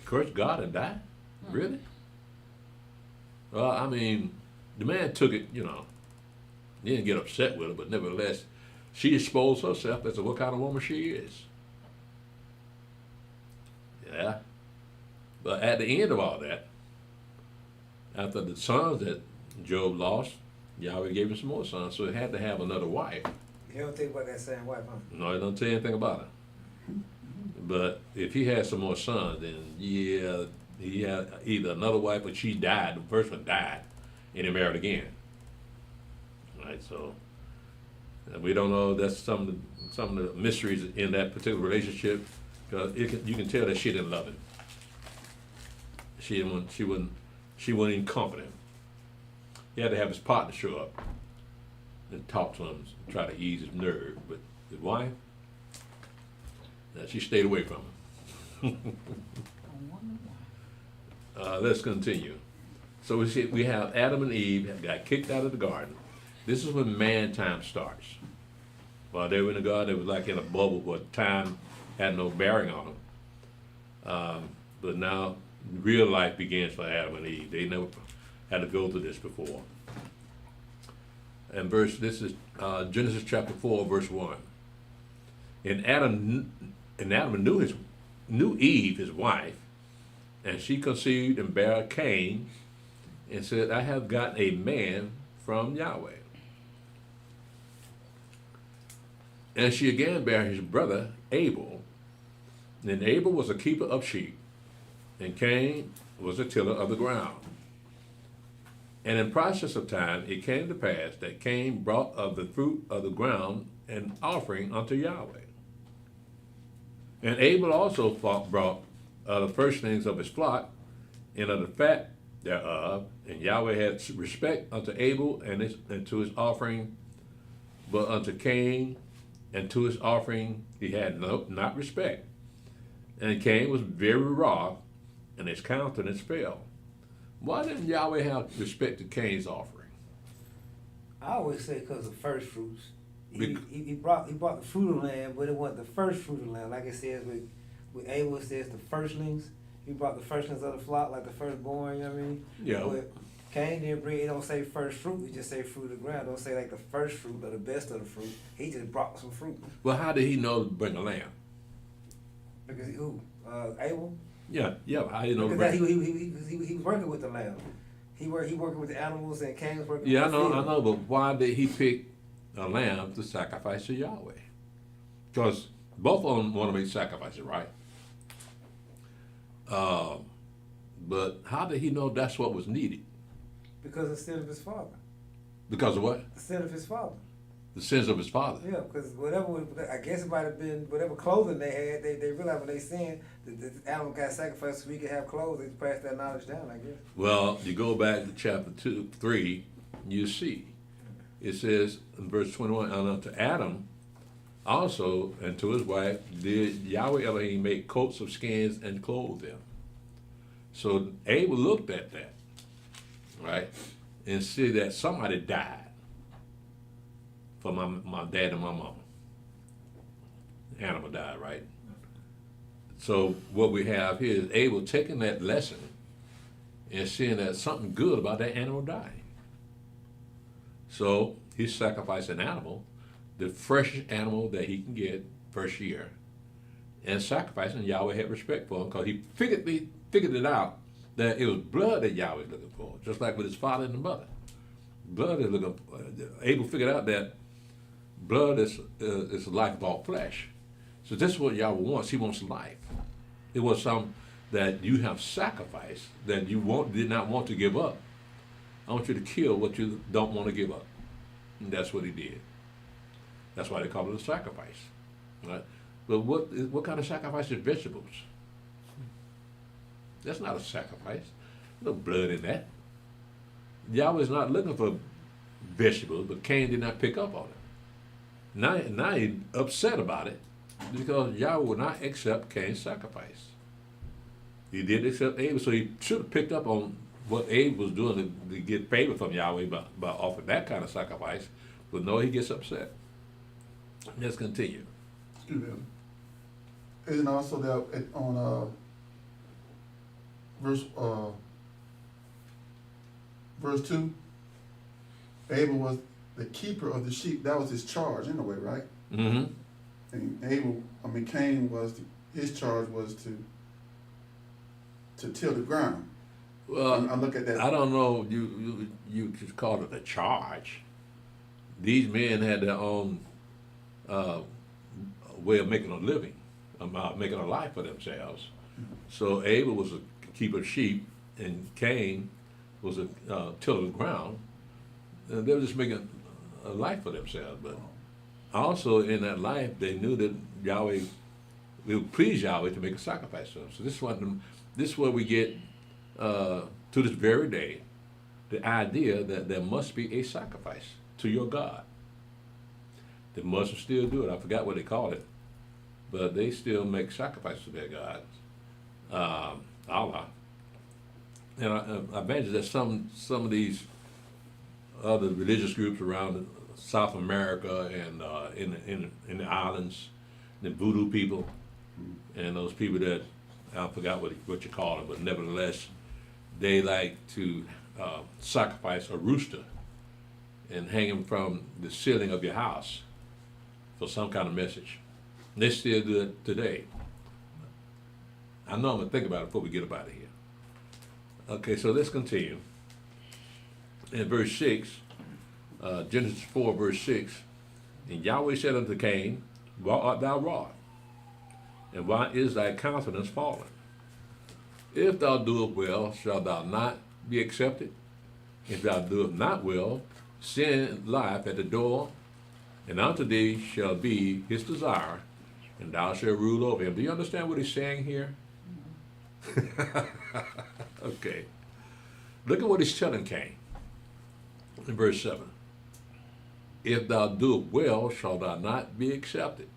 Curse God and die? Really? Well, I mean, the man took it, you know. He didn't get upset with her, but nevertheless, she exposed herself as to what kind of woman she is. Yeah. But at the end of all that, after the sons that Job lost, Yahweh gave him some more sons, so he had to have another wife. You don't think about that same wife, huh? No, he don't tell you anything about her. But if he had some more sons, then yeah, he had either another wife or she died, the first one died, and he married again. Right, so we don't know. That's some of the mysteries in that particular relationship, because you can tell that she didn't love him. She wouldn't even comfort him. He had to have his partner show up and talk to him, try to ease his nerve. But his wife, she stayed away from him. Let's continue. So we have Adam and Eve got kicked out of the garden. This is when man time starts. While they were in the garden, it was like in a bubble where time had no bearing on them. But now real life begins for Adam and Eve. They never had to go through this before. And this is Genesis chapter 4, verse 1. And Adam knew Eve, his wife, and she conceived and bare Cain, and said, I have gotten a man from Yahweh. And she again bare his brother Abel. And Abel was a keeper of sheep, and Cain was a tiller of the ground. And in process of time it came to pass that Cain brought of the fruit of the ground an offering unto Yahweh. And Abel also brought the firstlings of his flock and of the fat thereof, and Yahweh had respect unto Abel and to his offering, but unto Cain and to his offering he had not respect. And Cain was very wroth, and his countenance fell. Why didn't Yahweh have respect to Cain's offering? I always say because of first fruits. He brought the fruit of the land, but it wasn't the first fruit of the land. Like it says with Abel, it says the firstlings. He brought the firstlings of the flock, like the firstborn, you know what I mean? Yeah. But Cain didn't bring, it don't say first fruit, it just say fruit of the ground. It don't say like the first fruit or the best of the fruit. He just brought some fruit. Well, how did he know to bring a lamb? Because Abel? Yeah, how did he know to Because bring? he was working with the lamb. He working with the animals, and Cain was working Yeah, with the field. I know, but why did he pick a lamb to sacrifice to Yahweh? Because both of them want to make sacrifices, right? But how did he know that's what was needed? Because of the sin of his father. Because of what? The sin of his father. The sins of his father. Yeah, because I guess it might have been whatever clothing they had, they realized when they sinned, the animal got sacrificed so we could have clothes. They passed that knowledge down, I guess. Well, you go back to chapter 3, you see. It says in verse 21, and unto Adam also and to his wife did Yahweh Elohim make coats of skins and clothe them. So Abel looked at that, right, and see that somebody died for my dad and my mama. Animal died, right? So what we have here is Abel taking that lesson and seeing that something good about that animal dying. So he sacrificed an animal, the freshest animal that he can get first year, and sacrificing. Yahweh had respect for him because he figured it out that it was blood that Yahweh was looking for, just like with his father and the mother. Blood is looking for, Abel figured out that blood is the life of all flesh. So this is what Yahweh wants. He wants life. It was something that you have sacrificed that you did not want to give up. I want you to kill what you don't want to give up. And that's what he did. That's why they call it a sacrifice. Right? But what kind of sacrifice is vegetables? That's not a sacrifice. No blood in that. Yahweh's not looking for vegetables, but Cain did not pick up on it. Now he's upset about it because Yahweh would not accept Cain's sacrifice. He did accept Abel, so he should have picked up on what Abel was doing to get favor from Yahweh by offering that kind of sacrifice. But no, he gets upset. Let's continue. Excuse me. Isn't also that on verse 2, Abel was the keeper of the sheep. That was his charge in a way, right? Mm-hmm. And Cain his charge was to till the ground. Well, I look at that. I don't know. You could call it a charge. These men had their own way of making a living, making a life for themselves. So Abel was a keeper of sheep, and Cain was a tiller of the ground. And they were just making a life for themselves. But also in that life, they knew that Yahweh, it would please Yahweh to make a sacrifice to them. So this is where we get to this very day the idea that there must be a sacrifice to your God. The Muslims still do it. I forgot what they call it, but they still make sacrifices to their gods, Allah. And I imagine that some of these other religious groups around South America and in the islands, the voodoo people, and those people that I forgot what you call them, but nevertheless, they like to sacrifice a rooster and hang him from the ceiling of your house for some kind of message. And they still do it today. I know I'm gonna think about it before we get up out of here. Okay, so let's continue. In verse 6, Genesis 4, verse 6, and Yahweh said unto Cain, why art thou wroth? And why is thy countenance fallen? If thou doest well, shalt thou not be accepted? If thou doest not well, sin lieth at the door, and unto thee shall be his desire, and thou shalt rule over him. Do you understand what he's saying here? Okay. Look at what he's telling Cain in verse 7. If thou doest well, shalt thou not be accepted.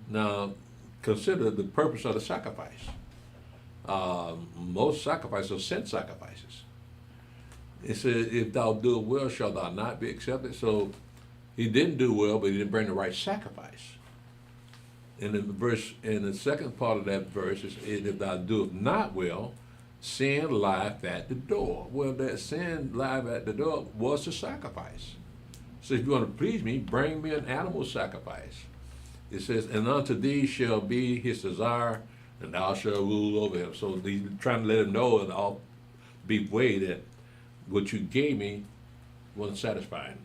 Now, consider the purpose of the sacrifice. Most sacrifices are sin sacrifices. It says, if thou doest well, shalt thou not be accepted. So he didn't do well, but he didn't bring the right sacrifice. And in the second part of that verse is, if thou doest not well, sin lieth at the door. Well, that sin lieth at the door was the sacrifice. So if you want to please me, bring me an animal sacrifice. It says, and unto thee shall be his desire, and thou shalt rule over him. So he's trying to let him know in all big way that what you gave me wasn't satisfying.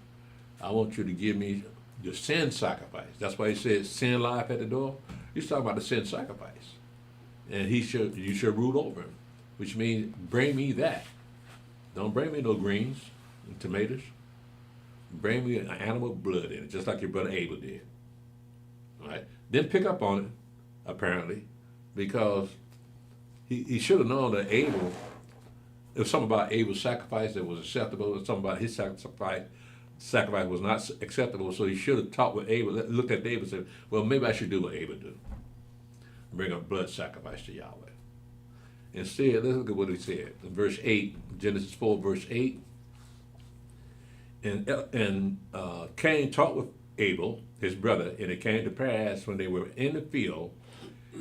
I want you to give me the sin sacrifice. That's why he says sin lieth at the door. He's talking about the sin sacrifice. And you shall rule over him, which means bring me that. Don't bring me no greens and tomatoes. Bring me an animal blood in it, just like your brother Abel did. All right? Didn't pick up on it, apparently, because he should have known that Abel, there was something about Abel's sacrifice that was acceptable, and something about his sacrifice was not acceptable, so he should have talked with Abel, looked at Abel and said, well, maybe I should do what Abel did. Bring a blood sacrifice to Yahweh. Instead, let's look at what he said. In verse 8, Genesis 4, verse 8, and Cain talked with Abel, his brother, and it came to pass when they were in the field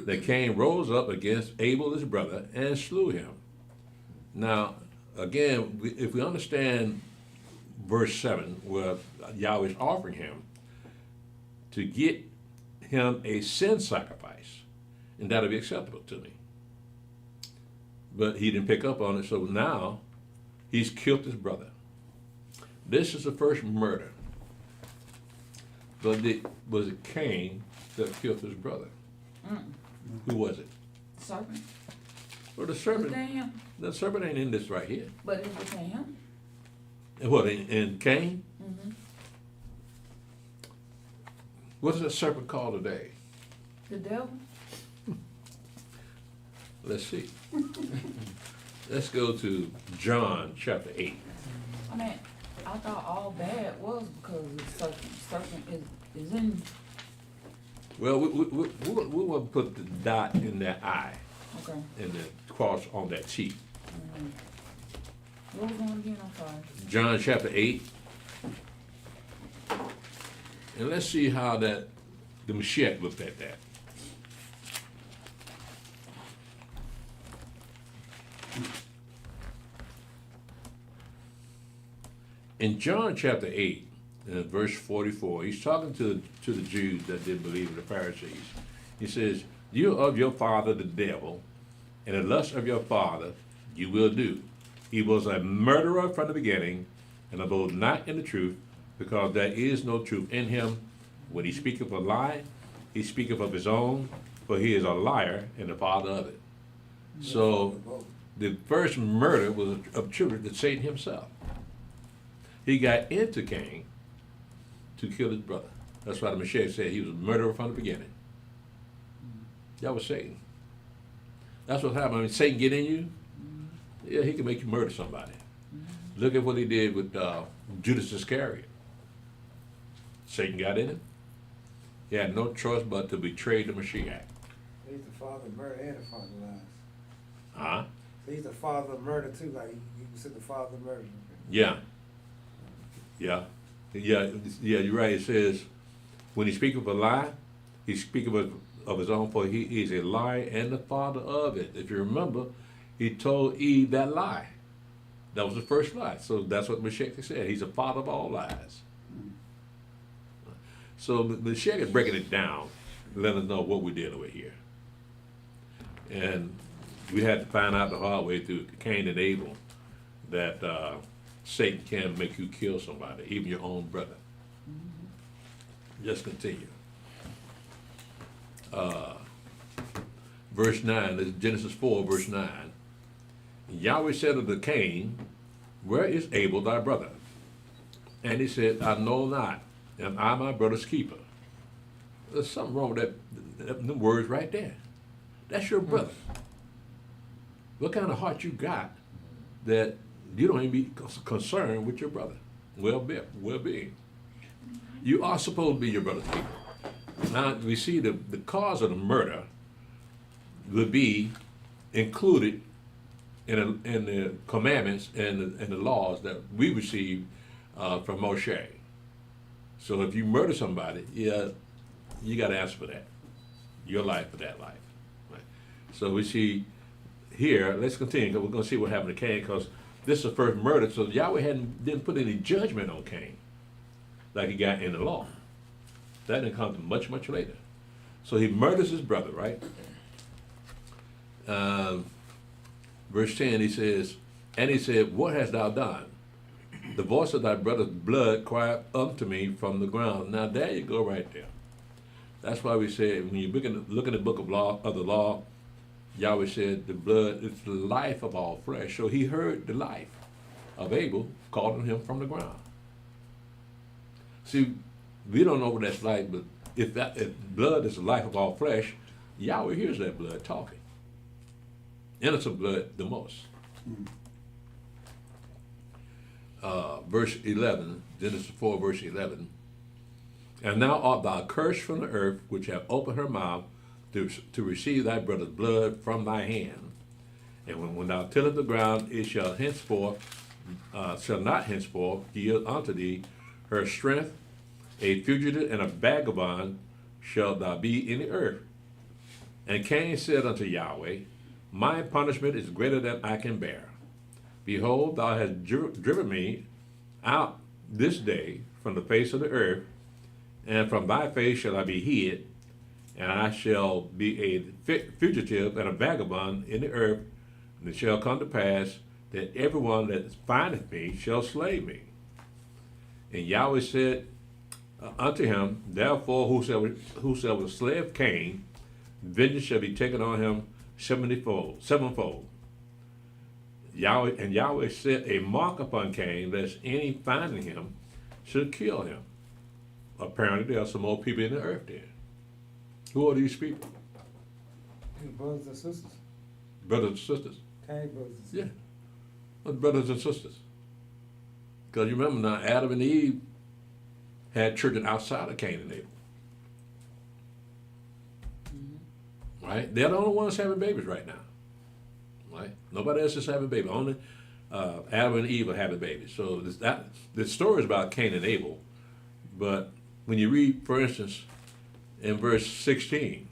that Cain rose up against Abel, his brother, and slew him. Now, again, if we understand verse 7, where Yahweh is offering him to get him a sin sacrifice, and that'll be acceptable to me. But he didn't pick up on it, so now he's killed his brother. This is the first murder. But was it Cain that killed his brother? Who was it? Serpent. Well, the Was serpent. that him? The serpent ain't in this right here. But it was him. And what, in Cain? Mm-hmm. What is that serpent called today? The devil. Let's see. Let's go to John chapter 8. I mean, I thought all bad was because the serpent is in Well, we want to put the dot in that I Okay. and the cross on that T. What was going again? I'm sorry. John chapter 8. And let's see how the Mashiach looked at that. In John chapter 8, verse 44, he's talking to the Jews that didn't believe in the Pharisees. He says, "You are of your father the devil, and the lust of your father you will do. He was a murderer from the beginning, and abode not in the truth, because there is no truth in him. When he speaketh a lie, he speaketh of his own, for he is a liar and the father of it." So the first murder was attributed to Satan himself. He got into Cain to kill his brother. That's why the Mashiach said he was a murderer from the beginning. That was Satan. That's what happened. When Satan get in you, yeah, he can make you murder somebody. Look at what he did with Judas Iscariot. Satan got in him. He had no choice but to betray the Mashiach. He's the father of murder and the father of lies. Huh? So he's the father of murder too, like you said, the father of murder. Yeah. Yeah. Yeah, you're right. It says, when he speaketh of a lie, he speaketh of his own, for he is a lie and the father of it. If you remember, he told Eve that lie. That was the first lie. So that's what Mashiach said. He's the father of all lies. So Mashiach is breaking it down, letting us know what we're dealing with here. And we had to find out the hard way through Cain and Abel that Satan can make you kill somebody, even your own brother. Just continue. Verse 9, this is Genesis 4, verse 9. Yahweh said unto Cain, "Where is Abel thy brother?" And he said, "I know not, am I my brother's keeper?" There's something wrong with them words right there. That's your brother. What kind of heart you got that you don't even be concerned with your brother well-being? You are supposed to be your brother's keeper. Now we see the cause of the murder would be included in the commandments and the laws that we received from Moshe. So if you murder somebody, yeah, you got to answer for that. Your life for that life. Right? So we see here, let's continue, because we're going to see what happened to Cain, because this is the first murder, so Yahweh didn't put any judgment on Cain like he got in the law. That didn't come to much, much later. So he murders his brother, right? Verse 10, he says, "And he said, What hast thou done? The voice of thy brother's blood cried unto me from the ground." Now there you go right there. That's why we say, when you look in the book of the law, Yahweh said the blood is the life of all flesh. So he heard the life of Abel calling him from the ground. See, we don't know what that's like, but if blood is the life of all flesh, Yahweh hears that blood talking. Innocent blood the most. Verse 11, Genesis 4, verse 11. "And now art thou cursed from the earth, which hath opened her mouth to receive thy brother's blood from thy hand. And when thou tillest the ground, it shall not henceforth yield unto thee her strength. A fugitive and a vagabond shalt thou be in the earth." And Cain said unto Yahweh, "My punishment is greater than I can bear. Behold, thou hast driven me out this day from the face of the earth, and from thy face shall I be hid, and I shall be a fugitive and a vagabond in the earth. And it shall come to pass that everyone that findeth me shall slay me." And Yahweh said unto him, "Therefore whosoever slayeth Cain, vengeance shall be taken on him sevenfold. Yahweh set a mark upon Cain, lest any finding him should kill him." Apparently there are some more people in the earth there. Who are these people? His brothers and sisters. Brothers and sisters. Cain brothers and sisters. Yeah. Brothers and sisters. Because you remember now, Adam and Eve had children outside of Cain and Abel. right? They're the only ones having babies right now, right? Nobody else is having babies. Only Adam and Eve are having babies. So the story is about Cain and Abel, but when you read, for instance, in verse 16,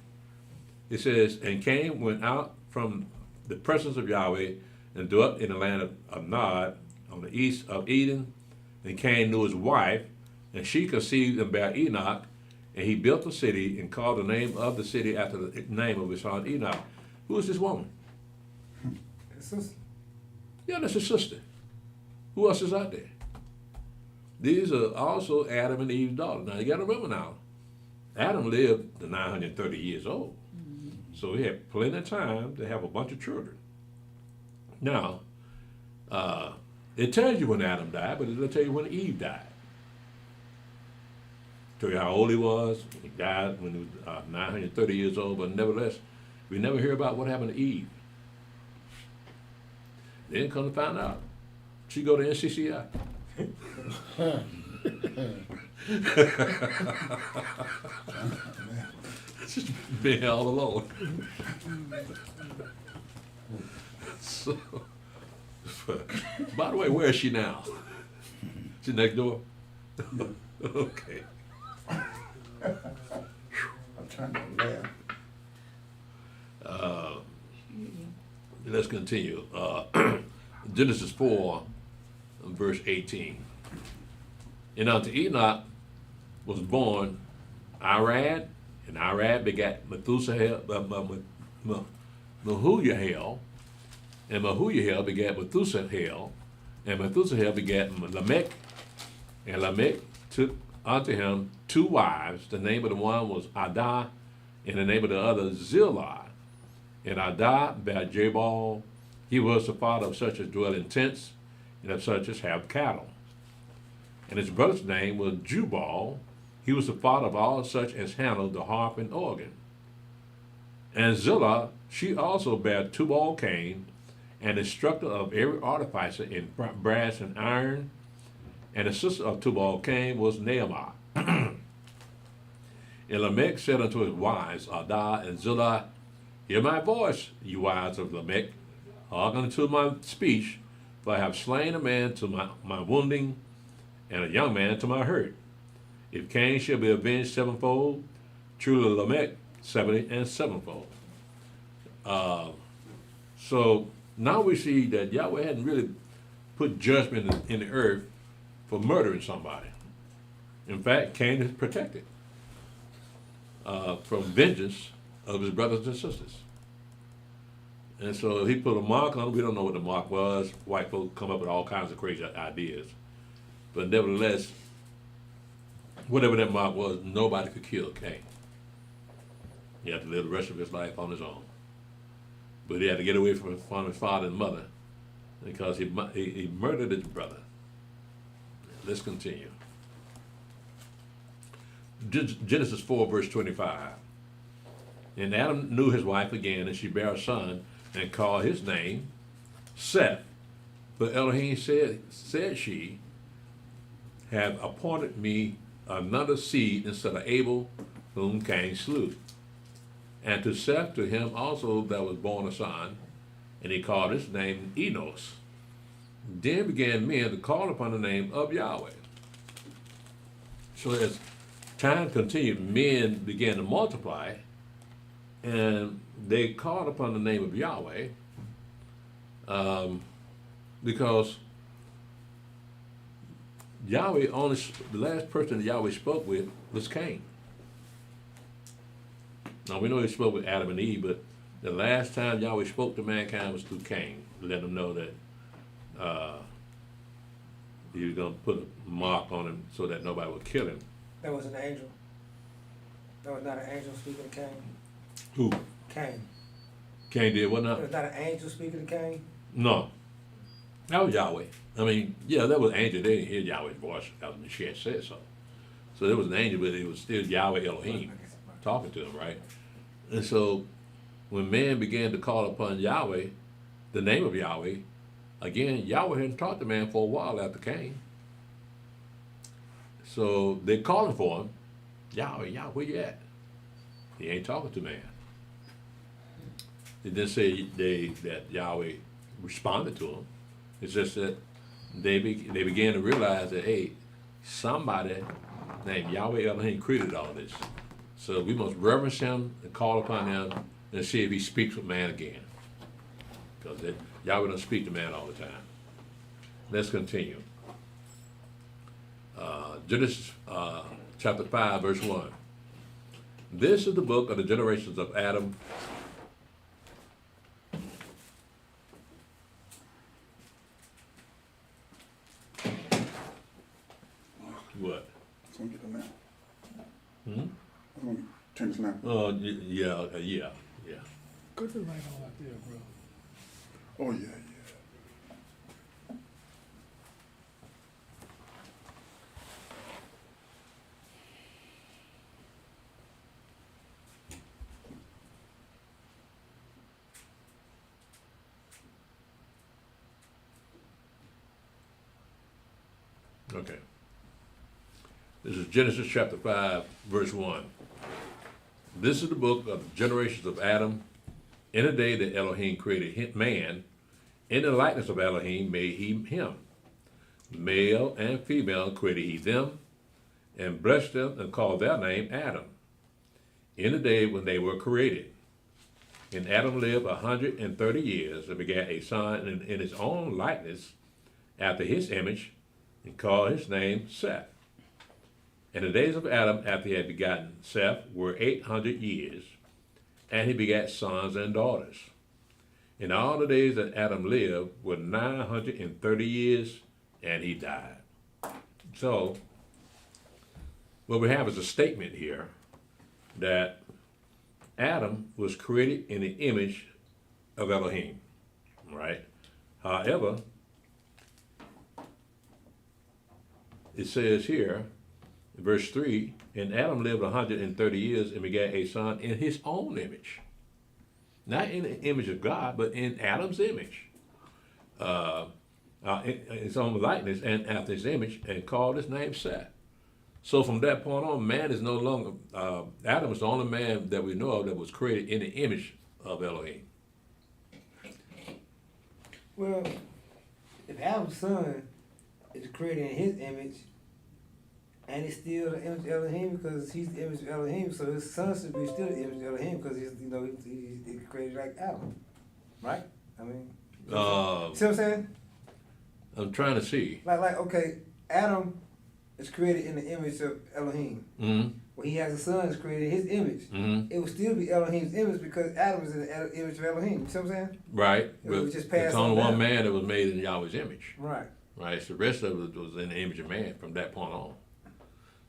it says, "And Cain went out from the presence of Yahweh and dwelt in the land of Nod on the east of Eden. And Cain knew his wife, and she conceived and bare Enoch. And he built a city and called the name of the city after the name of his son Enoch." Who is this woman? His sister. Yeah, that's his sister. Who else is out there? These are also Adam and Eve's daughters. Now, you got to remember now, Adam lived to 930 years old. So he had plenty of time to have a bunch of children. Now, it tells you when Adam died, but it'll tell you when Eve died. Tell you how old he was. He died when he was 930 years old, but nevertheless, we never hear about what happened to Eve. Then come to find out, she go to NCCI. She's been here all alone. So, by the way, where is she now? She next door? Okay. I'm trying to laugh. Let's continue. Genesis 4, verse 18. And unto Enoch was born Irad, and Irad begat Methuselah, Mehujael, and Mehujael begat Methuselah, and Methuselah begat Lamech, and Lamech took unto him 2 wives. The name of the one was Adah, and the name of the other Zillah. And Adah bare Jabal. He was the father of such as dwell in tents, and of such as have cattle. And his brother's name was Jubal. He was the father of all such as handled the harp and organ. And Zillah, she also bare Tubal-Cain, an instructor of every artificer in brass and iron. And the sister of Tubal-Cain was Naamah. And Lamech said unto his wives, Adah and Zillah, Hear my voice, you wives of Lamech, hearken unto my speech, for I have slain a man to my wounding, and a young man to my hurt. If Cain shall be avenged 7-fold, truly Lamech 70 and 7-fold. So now we see that Yahweh hadn't really put judgment in the earth for murdering somebody. In fact, Cain is protected from vengeance of his brothers and sisters. And so he put a mark on it. We don't know what the mark was. White folks come up with all kinds of crazy ideas. But nevertheless, whatever that mark was, nobody could kill Cain. He had to live the rest of his life on his own. But he had to get away from his father and mother because he murdered his brother. Let's continue. Genesis 4, verse 25. And Adam knew his wife again, and she bare a son, and called his name Seth. But Elohim said she, have appointed me another seed instead of Abel, whom Cain slew. And to Seth, to him also there was born a son, and he called his name Enos. Then began men to call upon the name of Yahweh. So as time continued, men began to multiply, and they called upon the name of Yahweh because Yahweh only, the last person that Yahweh spoke with was Cain. Now we know he spoke with Adam and Eve, but the last time Yahweh spoke to mankind was through Cain, to let them know that he was going to put a mark on him so that nobody would kill him. That was an angel. That was not an angel speaking to Cain. Who? Cain. Cain did what now? That was not an angel speaking to Cain. No. That was Yahweh. I mean, yeah, that was an angel. They didn't hear Yahweh's voice because she had said so. So there was an angel, but it was still Yahweh Elohim talking to him, right? And so when man began to call upon Yahweh, the name of Yahweh, again, Yahweh hadn't talked to man for a while after Cain. So they calling for him. Yahweh, where you at? He ain't talking to man. It didn't say that Yahweh responded to them. It's just that they began to realize that, hey, somebody named Yahweh Elohim created all this. So we must reverence him and call upon him and see if he speaks with man again. Because Yahweh doesn't speak to man all the time. Let's continue. Genesis chapter 5, verse 1. This is the book of the generations of Adam. What? Let's go get the lamp. Hmm? I'm gonna turn this lamp. Yeah. Put the light on out there, bro. Oh yeah. Okay. This is Genesis chapter 5, verse 1. This is the book of the generations of Adam. In the day that Elohim created man, in the likeness of Elohim made he him. Male and female created he them, and blessed them and called their name Adam. In the day when they were created. And Adam lived 130 years and begat a son in his own likeness, after his image, and called his name Seth. And the days of Adam after he had begotten Seth were 800 years, and he begat sons and daughters. And all the days that Adam lived were 930 years, and he died. So, what we have is a statement here that Adam was created in the image of Elohim, right? However, it says here, in verse 3, and Adam lived 130 years and begat a son in his own image. Not in the image of God, but in Adam's image. In his own likeness and after his image, and called his name Seth. So from that point on, man is no longer, Adam is the only man that we know of that was created in the image of Elohim. Well, if Adam's son is created in his image, and he's still the image of Elohim because he's the image of Elohim, so his son should be still the image of Elohim because he's created like Adam, right? I mean, see what I'm saying? I'm trying to see. Like okay, Adam is created in the image of Elohim. Mm-hmm. Well, he has a son that's created in his image. Mm-hmm. It would still be Elohim's image because Adam is in the image of Elohim. You see what I'm saying? Right. It was just It's passed only on one down. man that was made in Yahweh's image. Right. Right. So the rest of it was in the image of man from that point on.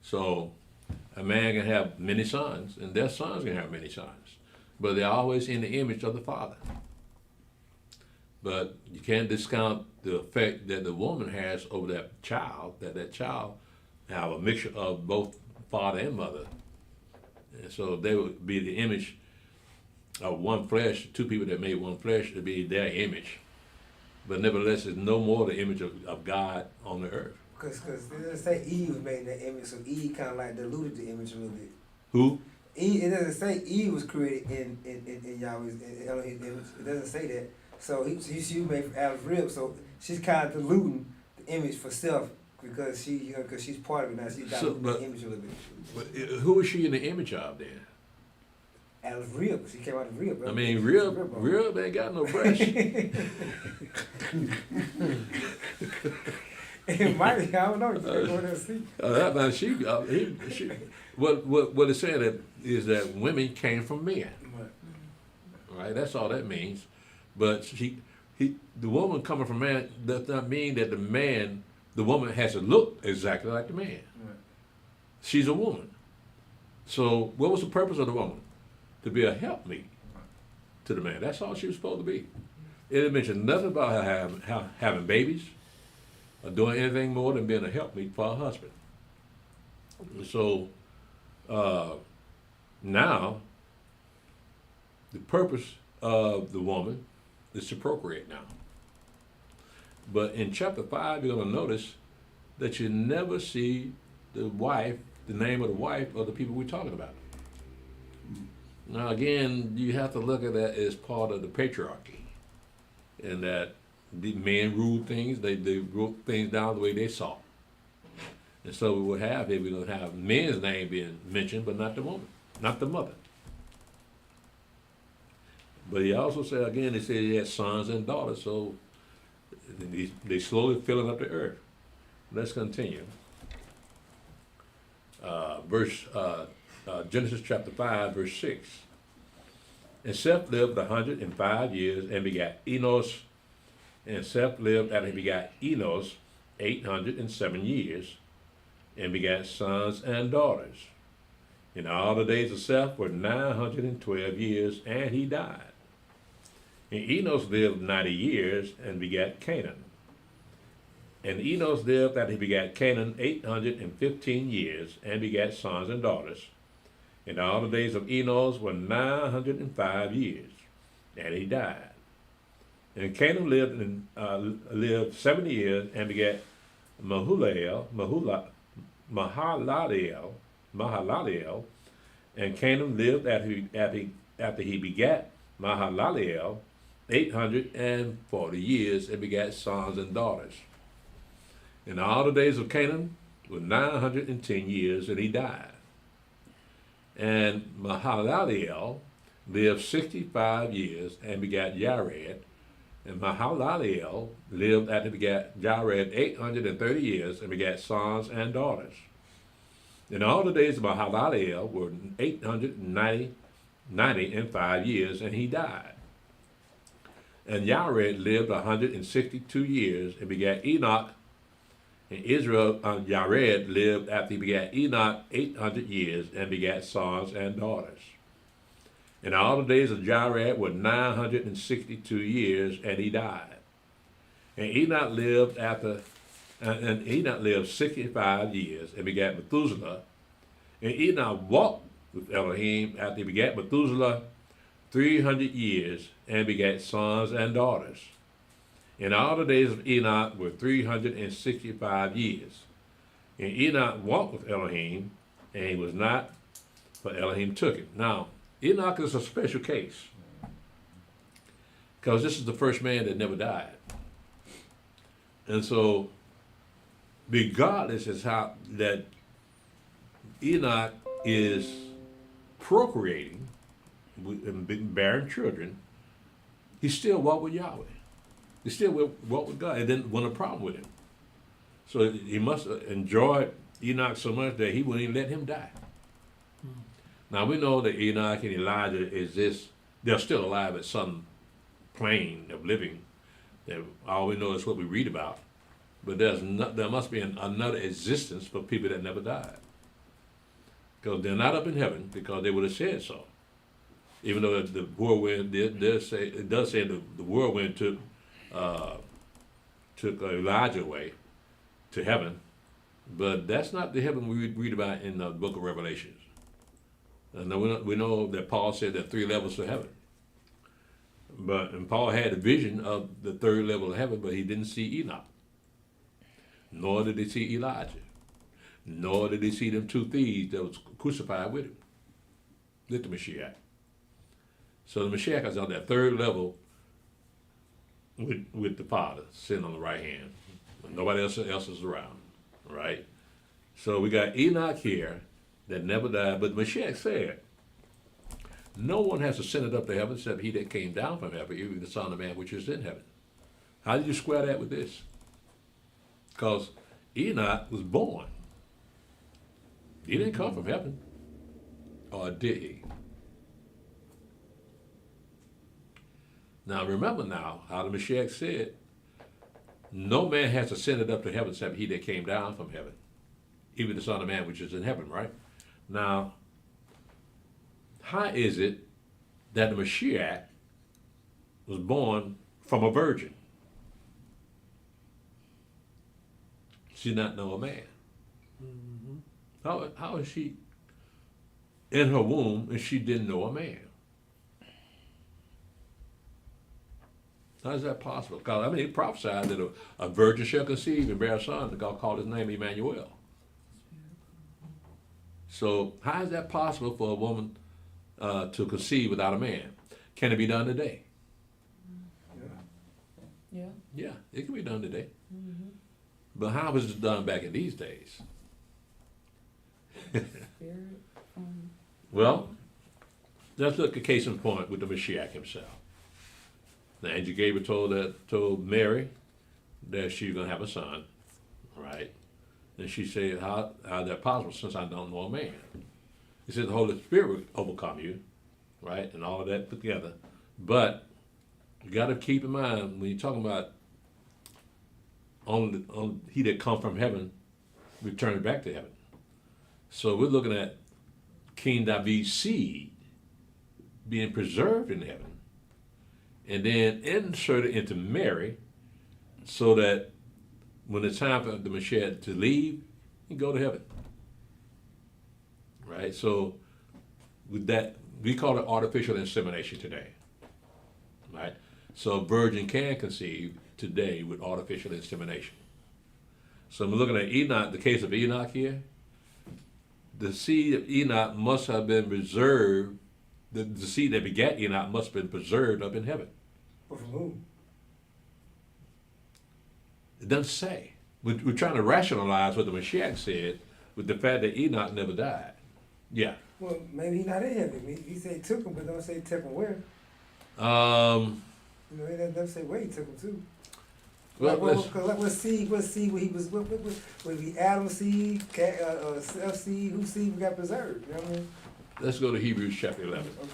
So a man can have many sons, and their sons can have many sons, but they're always in the image of the Father. But you can't discount the effect that the woman has over that child, that child have a mixture of both father and mother. And so they would be the image of one flesh, two people that made one flesh to be their image. But nevertheless, it's no more the image of God on the earth. Because it doesn't say Eve was made in that image, so Eve kind of like diluted the image a little bit. Who? Eve, it doesn't say Eve was created in Yahweh's in Elohim's image. It doesn't say that. So she was made from Adam's rib, so she's kind of diluting the image for self because she's part of it now. She's diluting the image a little bit. But who is she in the image of then? Adam's rib. She came out of rib. I mean, rib ain't got no breast. It might be, I don't know. You can go there and see. What it's saying is that women came from men. Right? That's all that means. But the woman coming from man does not mean that the woman has to look exactly like the man. Right. She's a woman. So what was the purpose of the woman? To be a helpmeet to the man. That's all she was supposed to be. It didn't mention nothing about her having babies or doing anything more than being a helpmeet for her husband. So now the purpose of the woman is to procreate now. But in chapter 5, you're going to notice that you never see the name of the wife of the people we're talking about. Now again, you have to look at that as part of the patriarchy, in that the men ruled things, they wrote things down the way they saw. And so we would have here, we would have men's name being mentioned, but not the woman, not the mother. But he also said, again, he said he had sons and daughters, so they slowly filling up the earth. Let's continue. Genesis chapter 5, verse 6. And Seth lived 105 years and begat Enos. And Seth lived after he begat Enos 807 years and begat sons and daughters. And all the days of Seth were 912 years, and he died. And Enos lived 90 years and begat Canaan. And Enos lived after he begat Canaan 815 years and begat sons and daughters. And all the days of Enos were 905 years, and he died. And Canaan lived 70 years and begat Mahalaleel. And Canaan lived after he begat Mahalaleel 840 years and begat sons and daughters. And all the days of Canaan were 910 years, and he died. And Mahalaleel lived 65 years and begat Jared. And Mahalaleel lived after he begat Jared 830 years and begat sons and daughters. And all the days of Mahalaleel were 895 years, and he died. And Jared lived 162 years and begat Enoch. And Jared lived after he begat Enoch 800 years and begat sons and daughters. And all the days of Jared were 962 years, and he died. And Enoch lived 65 years and begat Methuselah. And Enoch walked with Elohim after he begat Methuselah 300 years and begat sons and daughters. And all the days of Enoch were 365 years. And Enoch walked with Elohim, and he was not, for Elohim took him. Now, Enoch is a special case, because this is the first man that never died. And so, regardless of how that Enoch is procreating and bearing children, he still walked with Yahweh. He still walked with God. It didn't want a problem with him. So he must have enjoyed Enoch so much that he wouldn't even let him die. Now we know that Enoch and Elijah they're still alive at some plane of living. All we know is what we read about. But there must be another existence for people that never died. Because they're not up in heaven, because they would have said so. Even though the whirlwind it does say the whirlwind took Elijah away to heaven, but that's not the heaven we read about in the book of Revelations. And we know that Paul said there are 3 levels to heaven. And Paul had a vision of the 3rd level of heaven, but he didn't see Enoch. Nor did he see Elijah. Nor did he see them 2 thieves that was crucified with him, with the Mashiach. So the Mashiach is on that 3rd level with the Father, sitting on the right hand. Nobody else is around, right? So we got Enoch here that never died, but Mashiach said, no one has ascended up to heaven except he that came down from heaven, even the Son of Man which is in heaven. How do you square that with this? Because Enoch was born. He didn't come from heaven. Or did he? Now remember now how the Mashiach said, no man has ascended up to heaven except he that came down from heaven, even the Son of Man which is in heaven, right? Now, how is it that the Mashiach was born from a virgin? She did not know a man. How is she in her womb and she didn't know a man? How is that possible? Because, he prophesied that a virgin shall conceive and bear a son, and God called his name Emmanuel. So how is that possible for a woman to conceive without a man. Can it be done today? Yeah. Yeah, it can be done today. But how was it done back in these days? Spirit. Well, let's look at case in point with the Mashiach himself. The angel Gabriel told Mary that she's going to have a son, right? And she said, how is that possible since I don't know a man? He said the Holy Spirit will overcome you, right? And all of that put together. But you got to keep in mind when you're talking about on he that come from heaven returns back to heaven. So we're looking at King David's seed being preserved in heaven and then inserted into Mary so that when it's time for the Messiah to leave, he can go to heaven. Right? So with that, we call it artificial insemination today. Right? So a virgin can conceive today with artificial insemination. So we're looking at Enoch, the case of Enoch here. The seed of Enoch must have been preserved, the seed that begat Enoch must have been preserved up in heaven. But from whom? It doesn't say. We're trying to rationalize what the Mashiach said with the fact that Enoch never died. Yeah. Well, maybe he's not in heaven. He said he took him, but don't say he took him where. You know, he doesn't say where he took him to. Well, What seed where he was, was he Adam's seed, Seth's seed, whose seed got preserved? You know what I mean? let's go to Hebrews chapter 11. Okay.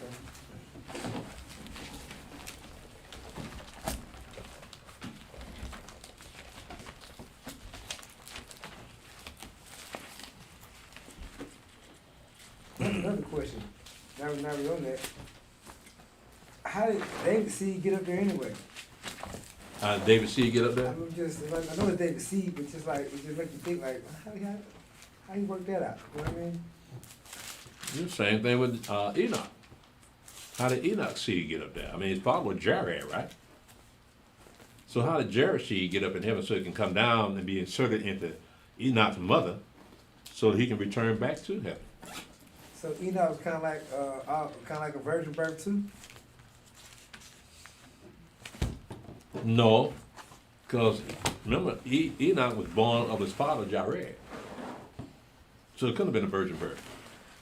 That's another question. Now we're on that. How did David's seed get up there anyway? David C. get up there? I'm just, I know it's David's seed, but just like, it just makes you think like, how you work that out? You know what I mean? The same thing with Enoch. How did Enoch's seed get up there? I mean, his father was Jared, right? So how did Jared's seed get up in heaven so it can come down and be inserted into Enoch's mother so that he can return back to heaven? So Enoch was kind of like a virgin birth too. No, because remember, Enoch was born of his father Jared. So it couldn't have been a virgin birth.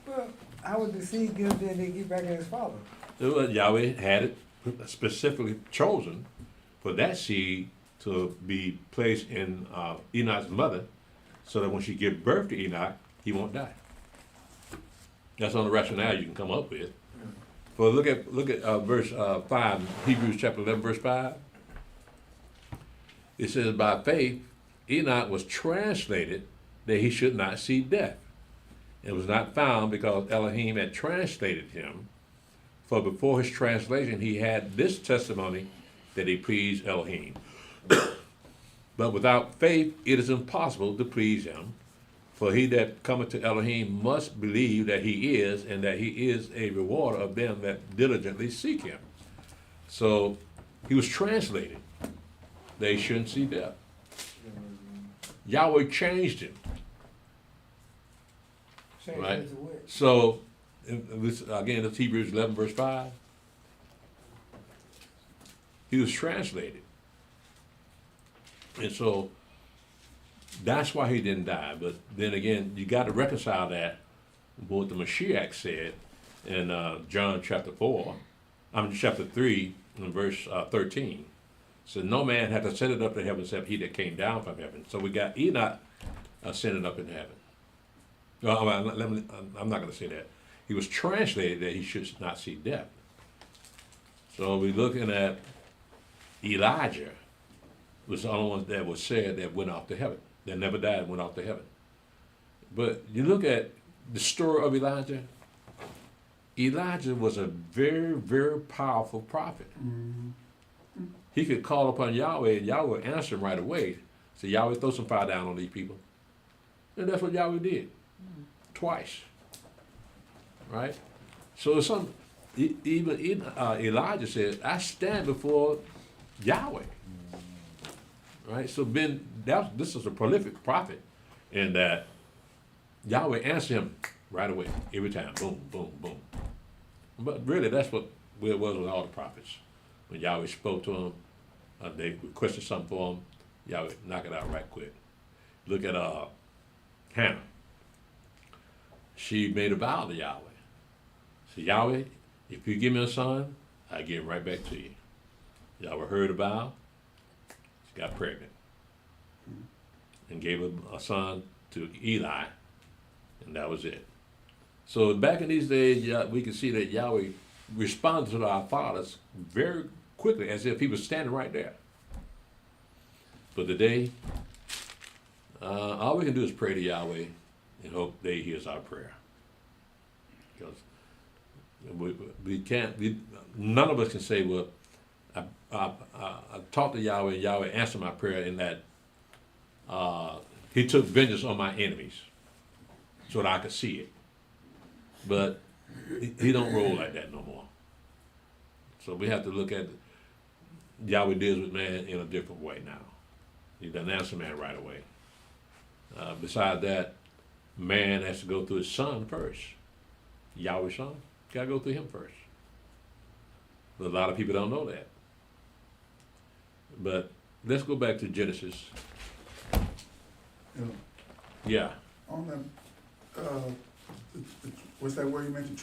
Well, how would the seed get up there and then get back in his father? Yahweh had it specifically chosen for that seed to be placed in Enoch's mother so that when she gives birth to Enoch, he won't die. That's on the rationale you can come up with. But look at verse 5, Hebrews chapter 11, verse 5. It says, by faith, Enoch was translated that he should not see death. It was not found because Elohim had translated him. For before his translation, he had this testimony that he pleased Elohim. But without faith, it is impossible to please him. For he that cometh to Elohim must believe that he is, and that he is a rewarder of them that diligently seek him. So he was translated. They shouldn't see death. Yahweh changed him. Right? Into what? So, again, that's Hebrews 11, verse 5. He was translated. And so, that's why he didn't die. But then again, you got to reconcile that with what the Mashiach said in John chapter 3, and verse 13. So no man had ascended up to heaven except he that came down from heaven. So we got Enoch ascended up in heaven. Well, I'm not going to say that. He was translated that he should not see death. So we're looking at Elijah was the only one that was said that went off to heaven. That never died and went off to heaven. But you look at the story of Elijah. Elijah was a very, very powerful prophet. Mm-hmm. He could call upon Yahweh and Yahweh would answer him right away. So Yahweh, throw some fire down on these people. And that's what Yahweh did. Twice. Right? So even Elijah said, I stand before Yahweh. Right? So this is a prolific prophet in that Yahweh answered him right away, every time. Boom, boom, boom. But really, that's what it was with all the prophets. When Yahweh spoke to them, they requested something for them, Yahweh knock it out right quick. Look at Hannah. She made a vow to Yahweh. So Yahweh, if you give me a son, I give him right back to you. Yahweh heard the vow. She got pregnant and gave a son to Eli, and that was it. So back in these days, we can see that Yahweh responded to our fathers very quickly, as if he was standing right there. But today, all we can do is pray to Yahweh and hope that he hears our prayer. Because we can't, none of us can say, well, I talked to Yahweh and Yahweh answered my prayer in that he took vengeance on my enemies so that I could see it. But he don't roll like that no more. So we have to look at Yahweh deals with man in a different way now. He doesn't answer man right away. Besides that, man has to go through his son first. Yahweh's son, got to go through him first. But a lot of people don't know that. But let's go back to Genesis. Yeah. On the, what's that word you mentioned?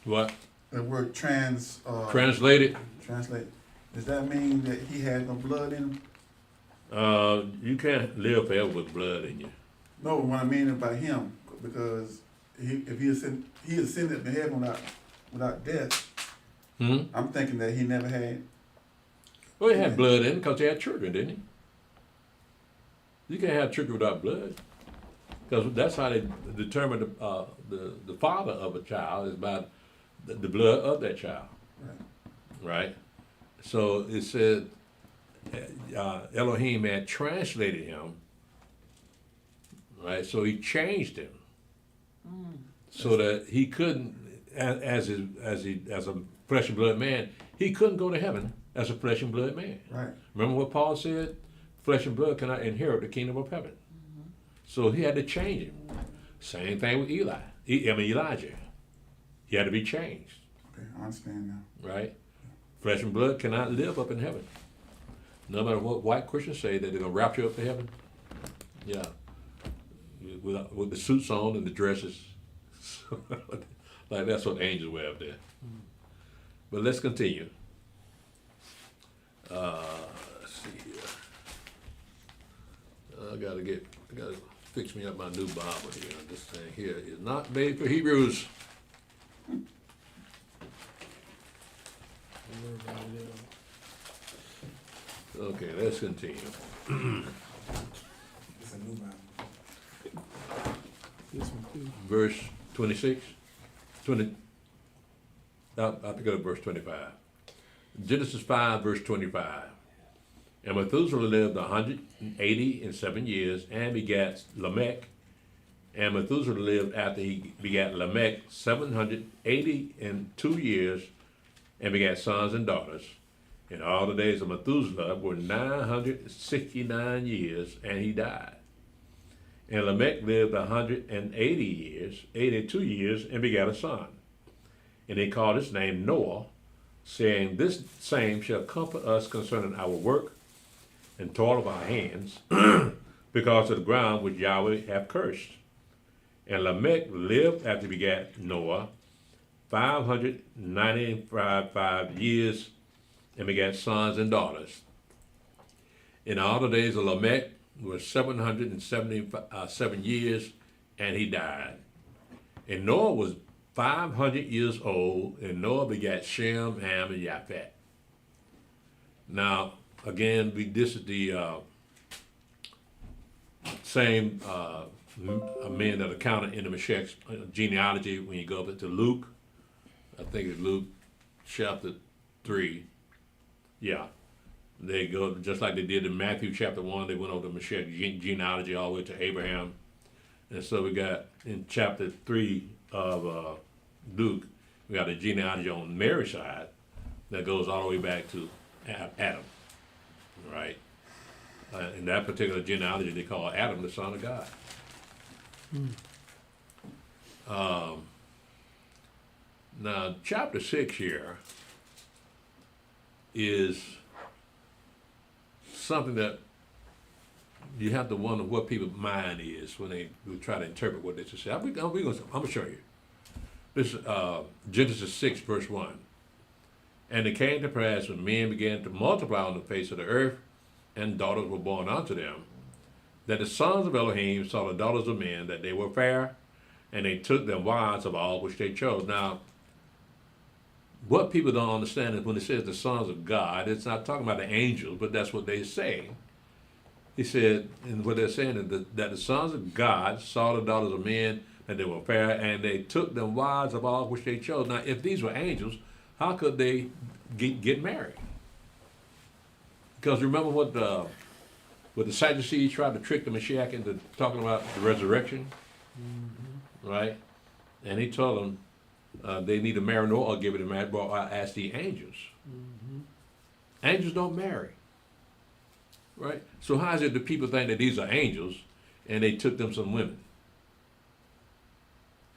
What? That word trans. Translated? Translate. Does that mean that he had no blood in him? You can't live forever with blood in you. No, what I mean about him, because if he ascended to heaven without death, I'm thinking that he never had. Well, he had blood in him because he had children, didn't he? You can't have children without blood. Because that's how they determine the father of a child, is by the blood of that child. Right? So it said Elohim had translated him, right? So he changed him so that he couldn't, as a flesh and blood man, he couldn't go to heaven as a flesh and blood man. Right. Remember what Paul said? Flesh and blood cannot inherit the kingdom of heaven. So he had to change him. Same thing with Elijah. He had to be changed. Okay, I understand now. Right? Flesh and blood cannot live up in heaven. No matter what white Christians say, that they're going to rapture up to heaven. Yeah. With the suits on and the dresses. Like that's what angels wear up there. But let's continue. Let's see here. I gotta fix me up my new Bible here. This thing here is not made for Hebrews. Okay, let's continue. It's a new Bible. This one too. Verse 26. I pick up verse 25. Genesis 5, verse 25. And Methuselah lived 187 years and begat Lamech. And Methuselah lived after he begat Lamech 782 years and begat sons and daughters. And all the days of Methuselah were 969 years, and he died. And Lamech lived 82 years, and begat a son. And he called his name Noah, saying, This same shall comfort us concerning our work and toil of our hands, because of the ground which Yahweh hath cursed. And Lamech lived after he begat Noah 595 years, and begat sons and daughters. In all the days of Lamech were 777 years, and he died. And Noah was 500 years old, and Noah begat Shem, Ham, and Japheth. Now, again, this is the same men that are counted in the Meshach's genealogy when you go up to Luke. I think it's Luke chapter 3. Yeah. They go, just like they did in Matthew chapter 1, they went over the Meshach genealogy all the way to Abraham. And so we got in chapter 3 of Luke, we got a genealogy on Mary's side that goes all the way back to Adam, right? In that particular genealogy, they call Adam the son of God. Now, chapter 6 here is something that you have to wonder what people's mind is when they try to interpret what they just say. I'm going to show you. This is Genesis 6, verse 1. And it came to pass when men began to multiply on the face of the earth, and daughters were born unto them, that the sons of Elohim saw the daughters of men, that they were fair, and they took them wives of all which they chose. Now, what people don't understand is when it says the sons of God, it's not talking about the angels, but that's what they're saying. He said, and what they're saying is that the sons of God saw the daughters of men, that they were fair, and they took them wives of all which they chose. Now, if these were angels, how could they get married? Because remember what the Sadducees tried to trick the Mashiach into talking about the resurrection, right? And he told them they need to marry or give it a marriage, or ask the angels. Angels don't marry, right? So how is it that people think that these are angels and they took them some women?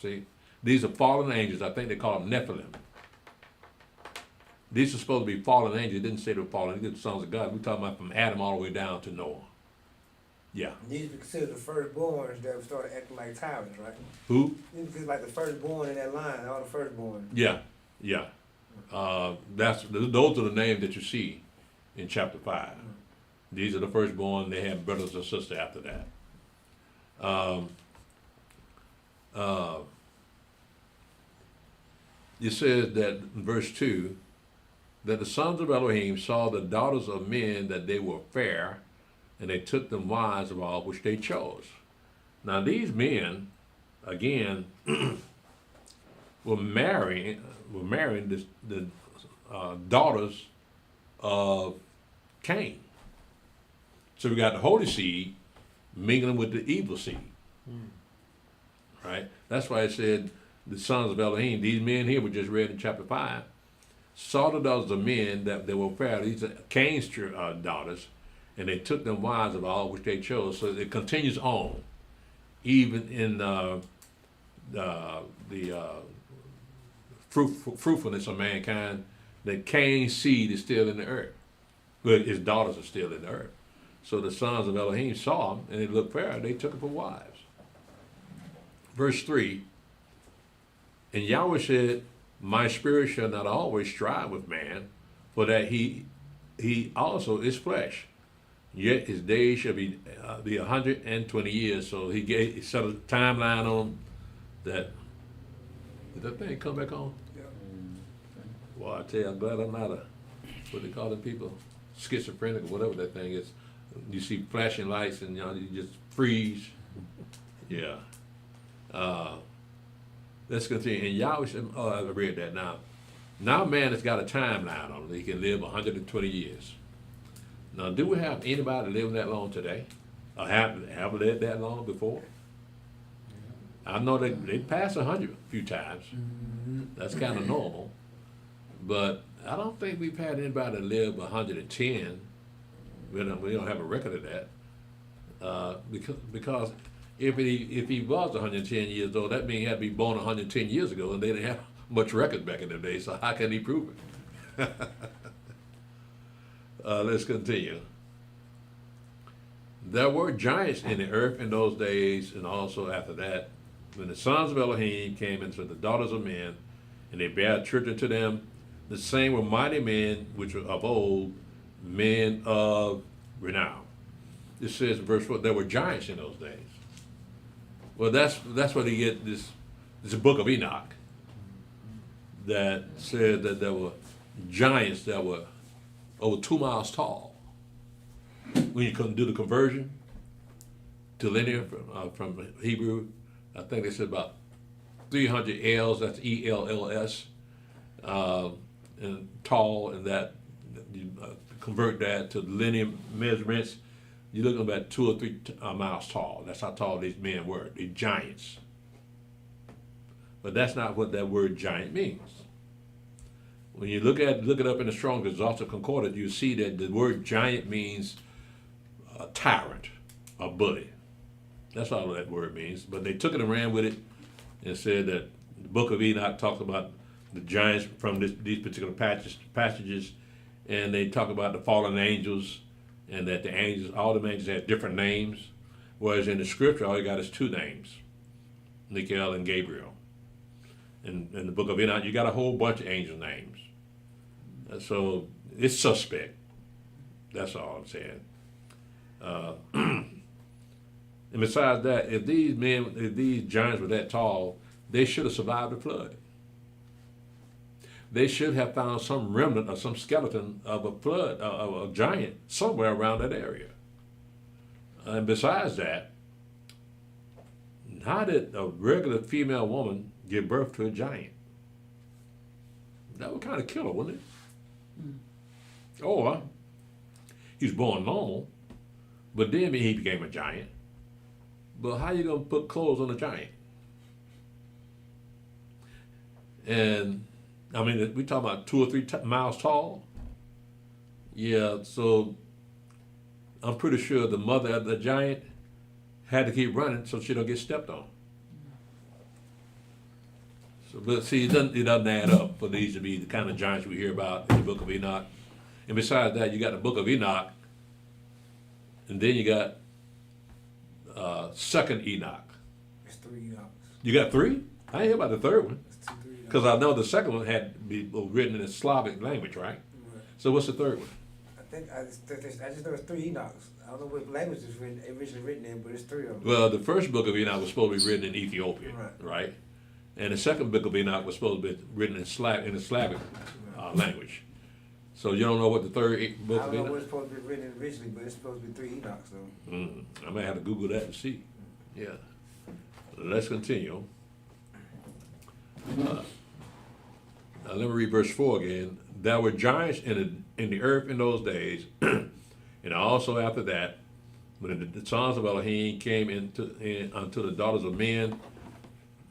See, these are fallen angels. I think they call them Nephilim. These are supposed to be fallen angels. It didn't say they were fallen. These are the sons of God. We're talking about from Adam all the way down to Noah. Yeah. These are considered the firstborns that started acting like tyrants, right? Who? These are like the firstborn in that line, all the firstborn. Yeah, yeah. Those are the names that you see in chapter 5. These are the firstborn. They have brothers and sisters after that. It says that in verse 2, that the sons of Elohim saw the daughters of men, that they were fair, and they took them wives of all which they chose. Now these men, again, were marrying the daughters of Cain. So we got the holy seed mingling with the evil seed. Right? That's why it said the sons of Elohim, these men here we just read in chapter 5, saw the daughters of men that they were fair. These are Cain's daughters, and they took them wives of all which they chose. So it continues on, even in the fruitfulness of mankind, that Cain's seed is still in the earth. But his daughters are still in the earth. So the sons of Elohim saw them, and they looked fair, they took them for wives. Verse 3, and Yahweh said, my spirit shall not always strive with man, for that he also is flesh. Yet his days shall be 120 years. So he set a timeline on that. Did that thing come back on? Yeah. Well, I tell you, I'm glad I'm not what they call them people, schizophrenic or whatever that thing is. You see flashing lights and you just freeze. Yeah. Let's continue. And Yahweh said, I read that now. Now man has got a timeline on it. He can live 120 years. Now, do we have anybody living that long today? Or have lived that long before? I know they passed 100 a few times. That's kind of normal. But I don't think we've had anybody live 110. We don't have a record of that. Because if he was 110 years old, that means he had to be born 110 years ago, and they didn't have much record back in the day, so how can he prove it? Let's continue. There were giants in the earth in those days, and also after that, when the sons of Elohim came into the daughters of men, and they bare children to them, the same were mighty men which were of old, men of renown. It says in verse 4, there were giants in those days. Well, that's where they get this book of Enoch that said that there were giants that were over 2 miles tall. When you do the conversion to linear from Hebrew, I think they said about 300 L's, that's E-L-L-S, and tall, and that you convert that to linear measurements, you're looking about 2 or 3 miles tall. That's how tall these men were, these giants. But that's not what that word giant means. When you look it up in the Strong's Exhaustive Concordance, you see that the word giant means a tyrant, a bully. That's all that word means. But they took it and ran with it and said that the book of Enoch talks about the giants from these particular passages, and they talk about the fallen angels, and that the angels, all the angels had different names, whereas in the scripture, all you got is 2 names, Michael and Gabriel. In the book of Enoch, you got a whole bunch of angel names. So it's suspect. That's all I'm saying. And besides that, if these giants were that tall, they should have survived the flood. They should have found some remnant or some skeleton of a flood, of a giant somewhere around that area. And besides that, how did a regular female woman give birth to a giant? That would kind of kill her, wouldn't it? Or he was born normal, but then he became a giant. But how you gonna put clothes on a giant? And I mean, we talking about 2 or 3 miles tall. Yeah, so I'm pretty sure the mother of the giant had to keep running so she don't get stepped on. So, but see, it doesn't add up for these to be the kind of giants we hear about in the book of Enoch. And besides that, you got the book of Enoch, and then you got second Enoch. There's 3 Enochs. You got 3? I ain't hear about the third one. There's 2, 3 Enochs. Because I know the second one had to be written in a Slavic language, right? Right. So what's the third one? I just know there's 3 Enochs. I don't know what language it's originally written in, but it's 3 of them. Well, the first book of Enoch was supposed to be written in Ethiopian, Right. right? And the second book of Enoch was supposed to be written in the Slavic language. So you don't know what the third book I of don't know Enoch? what it's supposed to be written in originally, but it's supposed to be 3 Enochs, though. I might have to Google that and see. Yeah. Let's continue. Now let me read verse 4 again. There were giants in the earth in those days, and also after that, when the sons of Elohim came unto the daughters of men,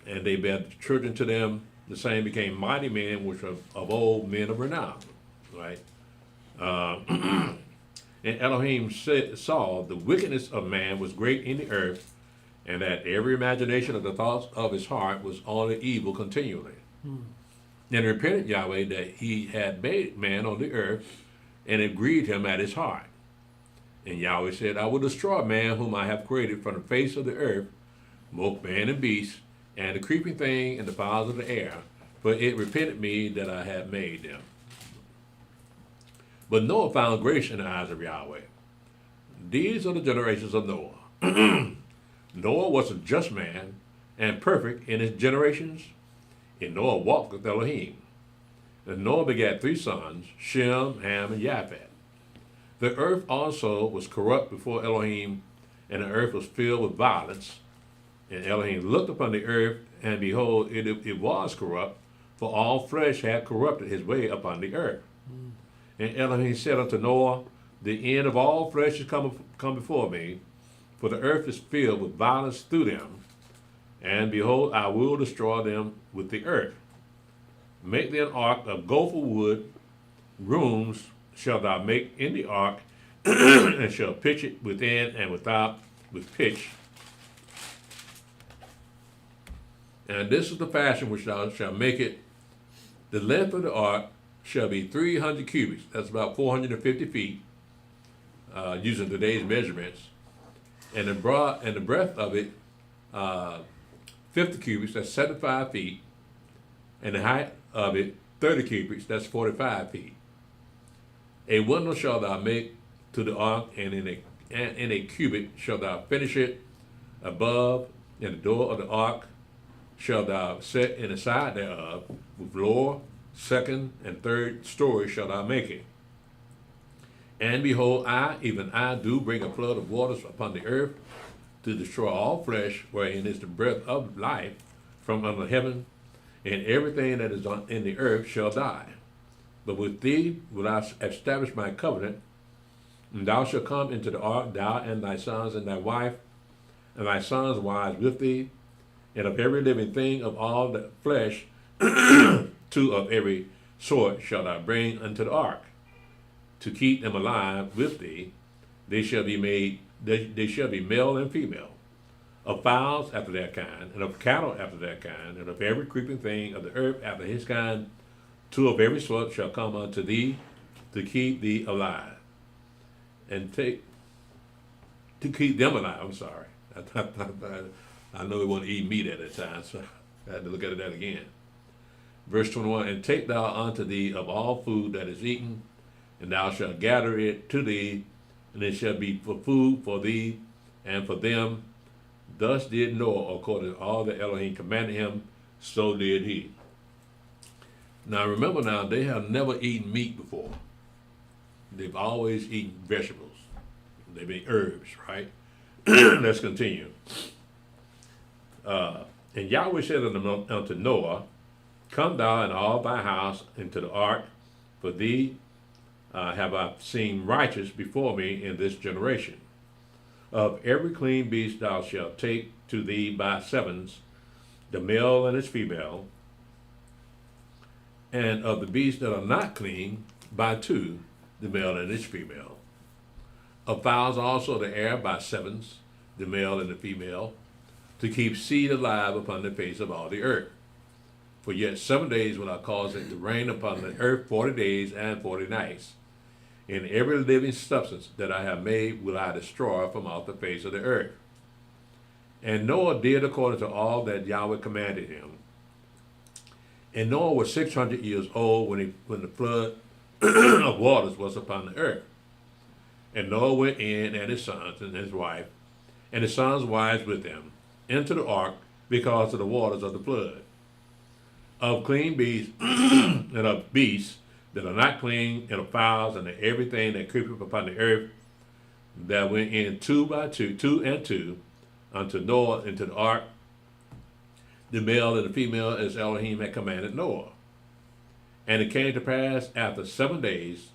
and they bare children to them, the same became mighty men, which are of old men of renown. Right? And Elohim saw the wickedness of man was great in the earth, and that every imagination of the thoughts of his heart was only evil continually. And repented Yahweh that he had made man on the earth, and it grieved him at his heart. And Yahweh said, I will destroy man whom I have created from the face of the earth, both man and beast, and the creeping thing and the fowls of the air, for it repented me that I had made them. But Noah found grace in the eyes of Yahweh. These are the generations of Noah. Noah was a just man and perfect in his generations, and Noah walked with Elohim. And Noah begat 3 sons, Shem, Ham, and Japheth. The earth also was corrupt before Elohim, and the earth was filled with violence. And Elohim looked upon the earth, and behold, it was corrupt, for all flesh had corrupted his way upon the earth. And Elohim said unto Noah, the end of all flesh is come before me, for the earth is filled with violence through them. And behold, I will destroy them with the earth. Make thee an ark of gopher wood, rooms shalt thou make in the ark, and shall pitch it within and without with pitch. And this is the fashion which thou shalt make it. The length of the ark shall be 300 cubits. That's about 450 feet, using today's measurements. And the breadth of it, 50 cubits, that's 75 feet. And the height of it, 30 cubits, that's 45 feet. A window shalt thou make to the ark, and in a cubit shalt thou finish it above, and the door of the ark shalt thou set in the side thereof, with lower, second, and third story shalt thou make it. And behold, even I, do bring a flood of waters upon the earth, to destroy all flesh, wherein is the breath of life from under heaven, and everything that is in the earth shall die. But with thee will I establish my covenant, and thou shalt come into the ark, thou and thy sons and thy wife, and thy sons' wives with thee, and of every living thing of all the flesh, 2 of every sort shalt thou bring unto the ark, to keep them alive with thee. They shall be male and female. of fowls after their kind, and of cattle after their kind, and of every creeping thing of the earth after his kind, 2 of every sort shall come unto thee to keep thee alive, and to keep them alive. I'm sorry. I know he wasn't eating meat at that time, so I had to look at that again. Verse 21, and take thou unto thee of all food that is eaten, and thou shalt gather it to thee, and it shall be for food for thee and for them. Thus did Noah, according to all that Elohim commanded him, so did he. Now remember now, they have never eaten meat before. They've always eaten vegetables. They've been herbs, right? Let's continue. And Yahweh said unto Noah, come thou and all thy house into the ark, for thee have I seen righteous before me in this generation. Of every clean beast thou shalt take to thee by sevens, the male and its female, and of the beasts that are not clean, by 2, the male and its female. Of fowls also the air by sevens, the male and the female, to keep seed alive upon the face of all the earth. For yet 7 days will I cause it to rain upon the earth 40 days and 40 nights. And every living substance that I have made will I destroy from off the face of the earth. And Noah did according to all that Yahweh commanded him. And Noah was 600 years old when the flood of waters was upon the earth. And Noah went in, and his sons and his wife, and his sons' wives with them, into the ark because of the waters of the flood. Of clean beasts and of beasts that are not clean, and of fowls, and of everything that creepeth upon the earth, that went in 2 by 2, 2 and 2, unto Noah into the ark, the male and the female, as Elohim had commanded Noah. And it came to pass after 7 days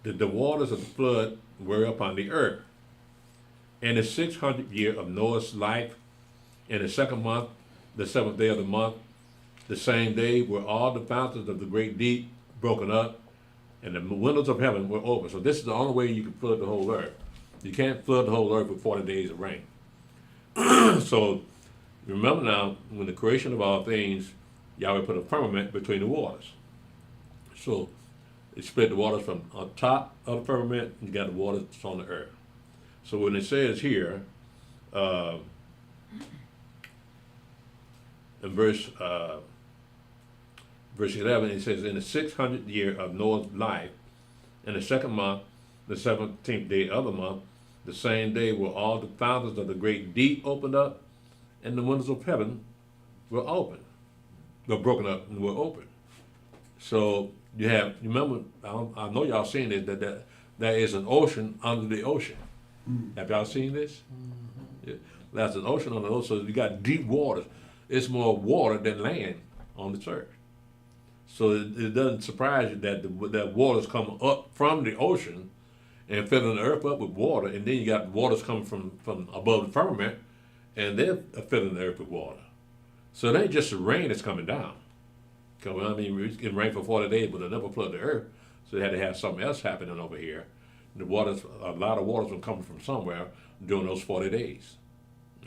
that the waters of the flood were upon the earth. And the 600th year of Noah's life, in the 2nd month, the 7th day of the month, the same day were all the fountains of the great deep broken up, and the windows of heaven were open. So this is the only way you can flood the whole earth. You can't flood the whole earth with 40 days of rain. So remember now, when the creation of all things, Yahweh put a firmament between the waters. So it split the waters from on top of the firmament, and you got the waters on the earth. So when it says here, in verse 11, it says, in the 600th year of Noah's life, in the 2nd month, the 17th day of the month, the same day were all the fountains of the great deep opened up, and the windows of heaven were open. Were broken up and were open. So you remember, I know y'all seen it, that there is an ocean under the ocean. Have y'all seen this? Mm-hmm. Yeah. There's an ocean under the ocean, so you got deep waters. It's more water than land on this earth. So it doesn't surprise you that that waters come up from the ocean and filling the earth up with water, and then you got waters coming from above the firmament, and they're filling the earth with water. So it ain't just the rain that's coming down. Because, I mean, it's getting rain for 40 days, but it'll never flood the earth. So they had to have something else happening over here. A lot of waters were coming from somewhere during those 40 days,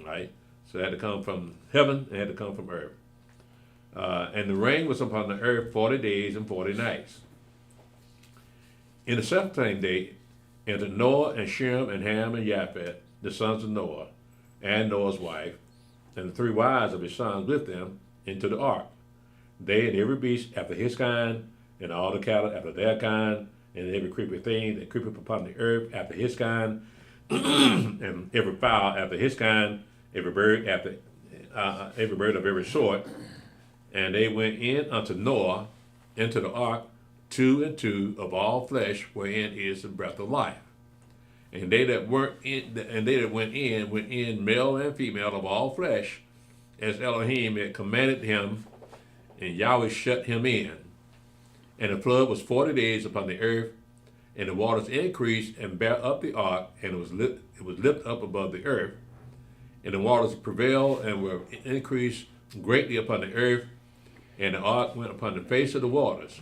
right? So it had to come from heaven, it had to come from earth. And the rain was upon the earth 40 days and 40 nights. In the 17th day, entered Noah and Shem and Ham and Japheth, the sons of Noah, and Noah's wife, and the 3 wives of his sons with them, into the ark. They and every beast after his kind, and all the cattle after their kind, and every creeping thing that creepeth upon the earth after his kind, and every fowl after his kind, every bird of every sort. And they went in unto Noah into the ark, 2 and 2 of all flesh, wherein is the breath of life. And they that went in male and female of all flesh, as Elohim had commanded him, and Yahweh shut him in. And the flood was 40 days upon the earth, and the waters increased and bare up the ark, and it was lifted up above the earth. And the waters prevailed and were increased greatly upon the earth, and the ark went upon the face of the waters.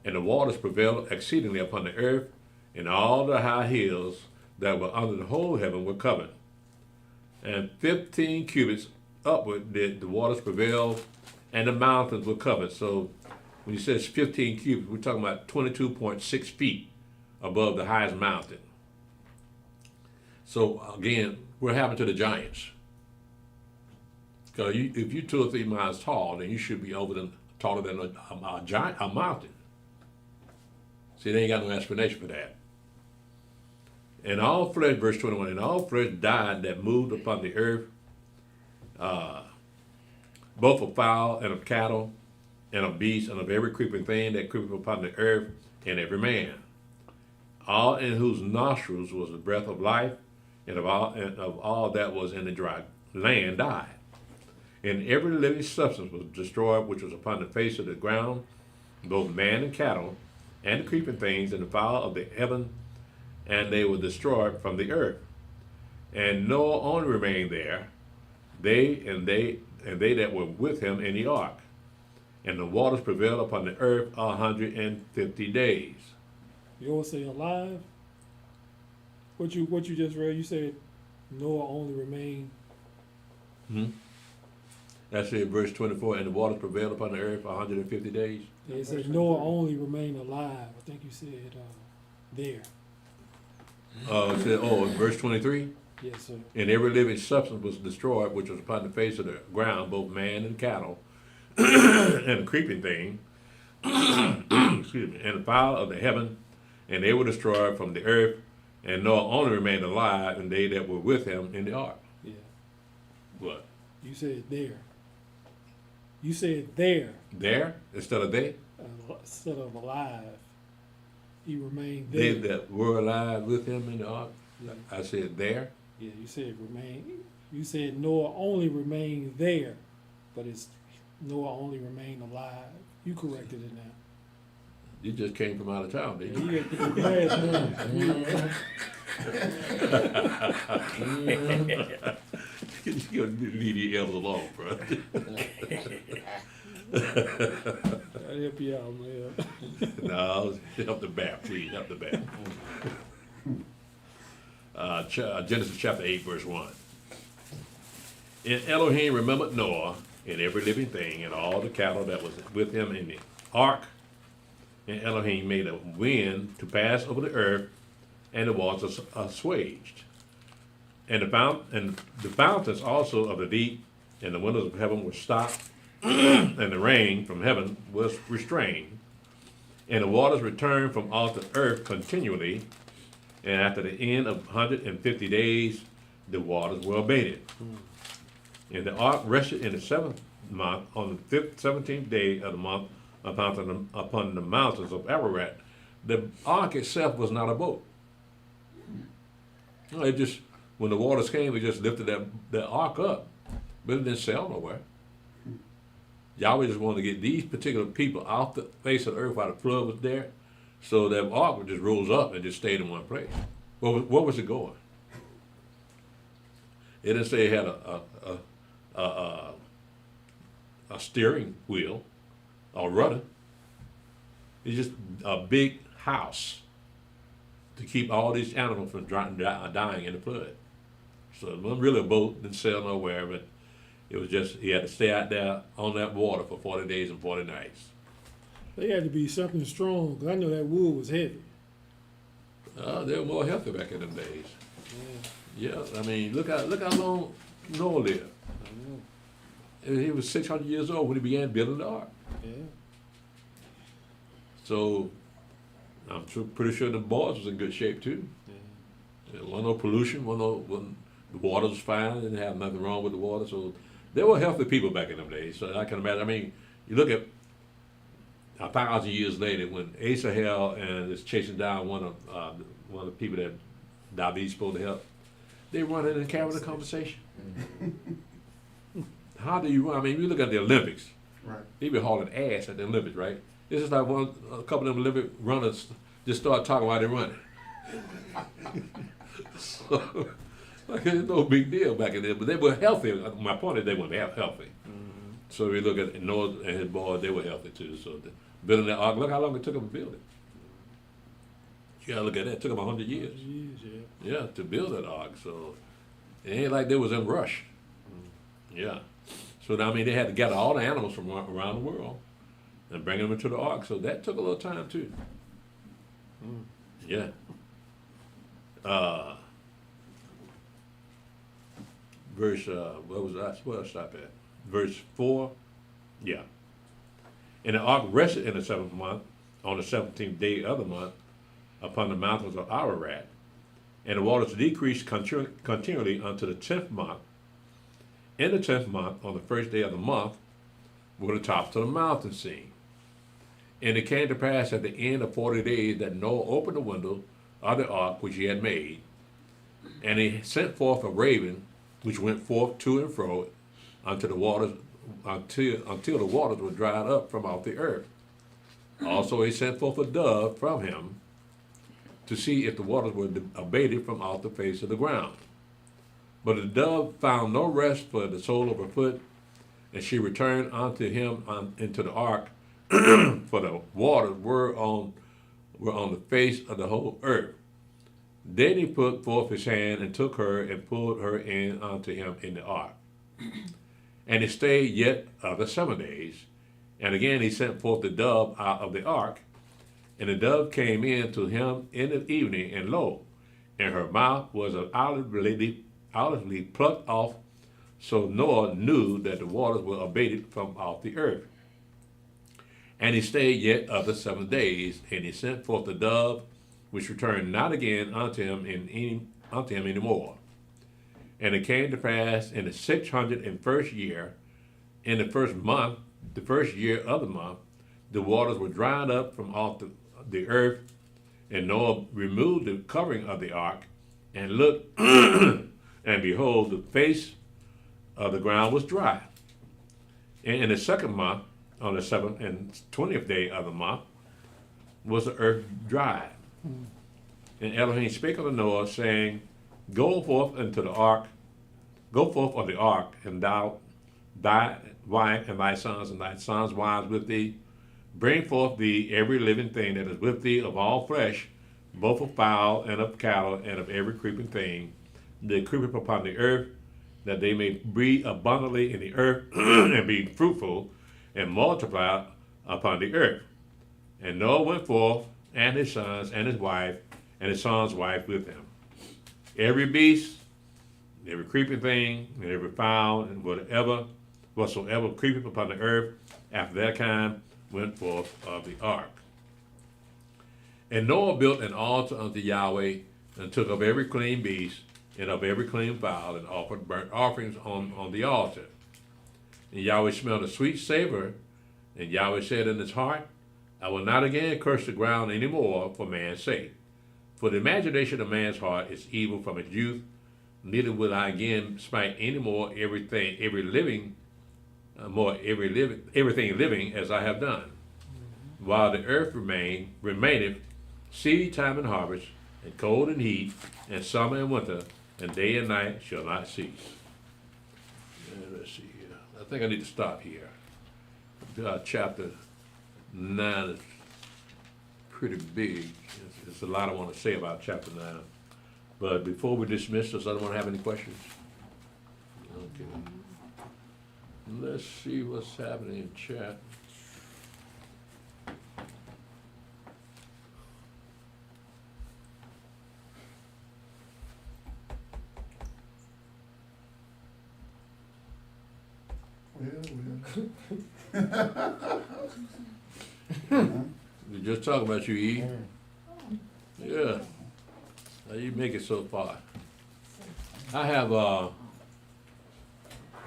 And the waters prevailed exceedingly upon the earth, and all the high hills that were under the whole heaven were covered. and 15 cubits upward did the waters prevail, and the mountains were covered. So when he says 15 cubits, we're talking about 22.6 feet above the highest mountain. So again, what happened to the giants? Because if you're 2 or 3 miles tall, then you should be taller than a mountain. See, they ain't got no explanation for that. And all flesh, verse 21, and all flesh died that moved upon the earth, both of fowl and of cattle, and of beasts, and of every creeping thing that creepeth upon the earth, and every man. All in whose nostrils was the breath of life, and of all that was in the dry land died. And every living substance was destroyed which was upon the face of the ground, both man and cattle, and the creeping things, and the fowl of the heaven, and they were destroyed from the earth. And Noah only remained there, they that were with him in the ark. And the waters prevailed upon the earth 150 days. You always say alive. What you just read, you said Noah only remained. That's it, verse 24, and the waters prevailed upon the earth 150 days. It said Noah only remained alive. I think you said there. It said, in verse 23? Yes, sir. And every living substance was destroyed, which was upon the face of the ground, both man and cattle, and the creeping thing, excuse me, and the fowl of the heaven, and they were destroyed from the earth, and Noah only remained alive, and they that were with him in the ark. Yeah. What? You said there. You said there There, instead of they? instead of alive. He remained They there. that were alive with him in the ark. Yeah. I said there. Yeah, you said remain. You said Noah only remained there, but it's Noah only remained alive. You corrected it now. You just came from out of town, Yeah, didn't you? you got the last one. You're gonna leave your elders alone, bro. I'll help you out, man. No, help the back, please, help the back. Genesis chapter 8, verse 1. And Elohim remembered Noah and every living thing and all the cattle that was with him in the ark. And Elohim made a wind to pass over the earth, and the waters assuaged. And the fountains also of the deep and the windows of heaven were stopped, and the rain from heaven was restrained. And the waters returned from off the earth continually, and after the end of 150 days, the waters were abated. And the ark rested in the 7th month, on the 17th day of the month, upon the mountains of Ararat. The ark itself was not a boat. No, it just, when the waters came, it just lifted that ark up, but it didn't sail nowhere. Yahweh just wanted to get these particular people off the face of the earth while the flood was there, so that ark just rose up and just stayed in one place. Where was it going? It didn't say it had a steering wheel or rudder. It's just a big house to keep all these animals from dying in the flood. So it wasn't really a boat, didn't sail nowhere, but it was just, he had to stay out there on that water for 40 days and 40 nights. They had to be something strong, because I know that wood was heavy. They were more healthy back in them days. Yeah, I mean, look how long Noah lived. And he was 600 years old when he began building the ark. Yeah. So I'm pretty sure the boys was in good shape too. There wasn't no pollution, the water was fine, didn't have nothing wrong with the water. So they were healthy people back in them days. So I can imagine, I mean, you look at 1,000 years later when Asahel and is chasing down one of the people that diabetes supposed to help, they run in and carry the conversation. How do you run? I mean, you look at the Olympics. Right. They be hauling ass at the Olympics, right? It's just like a couple of them Olympic runners just start talking while they're running. So, like, it's no big deal back in there, but they were healthy. My point is they weren't healthy. So we look at Noah and his boys, they were healthy too. So building that ark, look how long it took them to build it. You gotta look at that, it took them 100 years. Yeah. Yeah, to build that ark. So It ain't like they was in rush. Yeah. So I mean, they had to gather all the animals from around the world and bring them into the ark. So that took a little time too. Yeah. Verse where I stop at? Verse 4. Yeah. And the ark rested in the 7th month, on the 17th day of the month, upon the mountains of Ararat. And the waters decreased continually unto the 10th month. In the 10th month, on the 1st day of the month, were the tops of the mountains seen. And it came to pass at the end of 40 days that Noah opened the window of the ark which he had made, and he sent forth a raven, which went forth to and fro until the waters were dried up from off the earth. Also he sent forth a dove from him to see if the waters were abated from off the face of the ground. But the dove found no rest for the sole of her foot, and she returned unto him into the ark, for the waters were on the face of the whole earth. Then he put forth his hand and took her and pulled her in unto him in the ark. And he stayed yet other 7 days. And again he sent forth the dove out of the ark. And the dove came in to him in the evening, and lo, in her mouth was an olive leaf plucked off. So Noah knew that the waters were abated from off the earth. And he stayed yet other 7 days, and he sent forth the dove, which returned not again unto him any more. And it came to pass in the 601st year, in the 1st month, the 1st year of the month, the waters were dried up from off the earth, and Noah removed the covering of the ark, and looked, and behold, the face of the ground was dry. And in the 2nd month, on the 7th and 20th day of the month, was the earth dry. And Elohim spake unto Noah, saying, Go forth of the ark, and thou, thy wife, and thy sons' wives with thee. Bring forth thee every living thing that is with thee of all flesh, both of fowl and of cattle, and of every creeping thing that creepeth upon the earth, that they may breed abundantly in the earth, and be fruitful, and multiply upon the earth. And Noah went forth, and his sons, and his wife, and his son's wife with him. Every beast, every creeping thing, and every fowl, and whatsoever creepeth upon the earth, after that kind, went forth of the ark. And Noah built an altar unto Yahweh, and took of every clean beast, and of every clean fowl, and offered burnt offerings on the altar. And Yahweh smelled a sweet savor, and Yahweh said in his heart, I will not again curse the ground any more for man's sake. For the imagination of man's heart is evil from his youth, neither will I again smite any more everything living as I have done. While the earth remaineth, seed time and harvest, and cold and heat, and summer and winter, and day and night shall not cease. Let's see here. I think I need to stop here. Chapter 9 is pretty big. There's a lot I want to say about chapter 9. But before we dismiss, does anyone have any questions? Okay. Let's see what's happening in chat. We're just talking about you, E. Yeah. How you make it so far? I have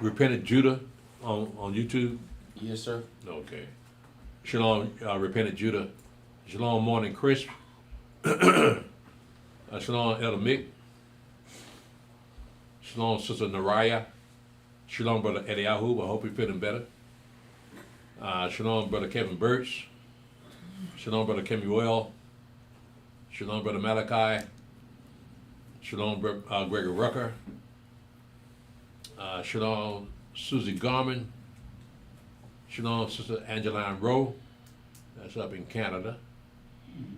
Repentant Judah on YouTube. Yes, sir. Okay. Shalom, Repentant Judah. Shalom, Morning Crisp. Shalom, Elder Mick. Shalom, Sister Naraya. Shalom, Brother Eliyahu. I hope you're feeling better. Shalom, Brother Kevin Birch. Shalom, Brother Kemuel. Shalom, Brother Malachi. Shalom, Gregory Rucker. Shalom, Susie Garman. Shalom, Sister Angeline Rowe. That's up in Canada.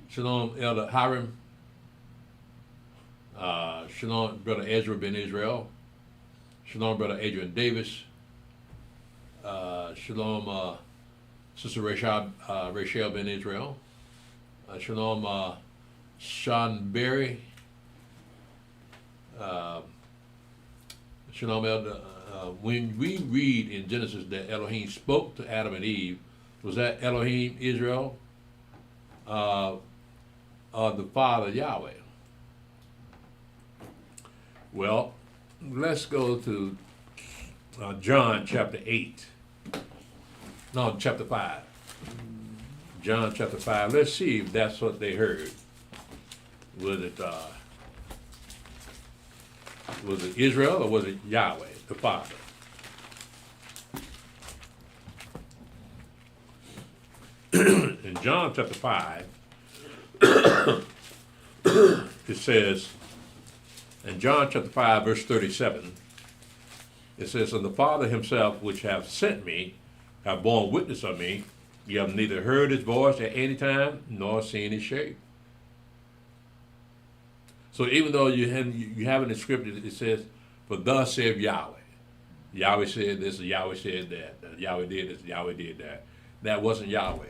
Shalom, Elder Hiram. Shalom, Brother Ezra Ben Israel. Shalom, Brother Adrian Davis. Shalom, Sister Rachel Ben Israel. Shalom, Sean Berry. Shalom, Elder. When we read in Genesis that Elohim spoke to Adam and Eve, was that Elohim Israel or the Father Yahweh? Well, let's go to John chapter 8. No, chapter 5. John chapter 5. Let's see if that's what they heard. Was it Israel or was it Yahweh, the Father? In John chapter 5, it says, in John chapter 5, verse 37, it says, and the Father himself, which hath sent me, have borne witness of me. You have neither heard his voice at any time, nor seen his shape. So even though you have in the scripture, it says, for thus saith Yahweh. Yahweh said this, Yahweh said that. Yahweh did this, Yahweh did that. That wasn't Yahweh.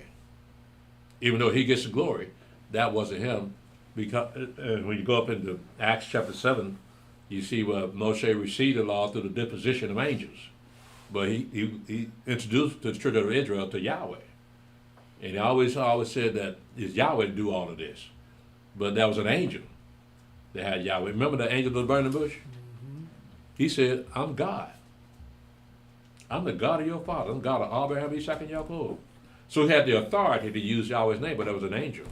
Even though he gets the glory, that wasn't him. Because when you go up into Acts chapter 7, you see where Moshe received the law through the deposition of angels. But he introduced to the children of Israel to Yahweh. And he always said that it's Yahweh to do all of this. But that was an angel that had Yahweh. Remember the angel of the burning bush? Mm-hmm. He said, I'm God. I'm the God of your father. I'm God of Abraham, Isaac, and Jacob. So he had the authority to use Yahweh's name, but that was an angel.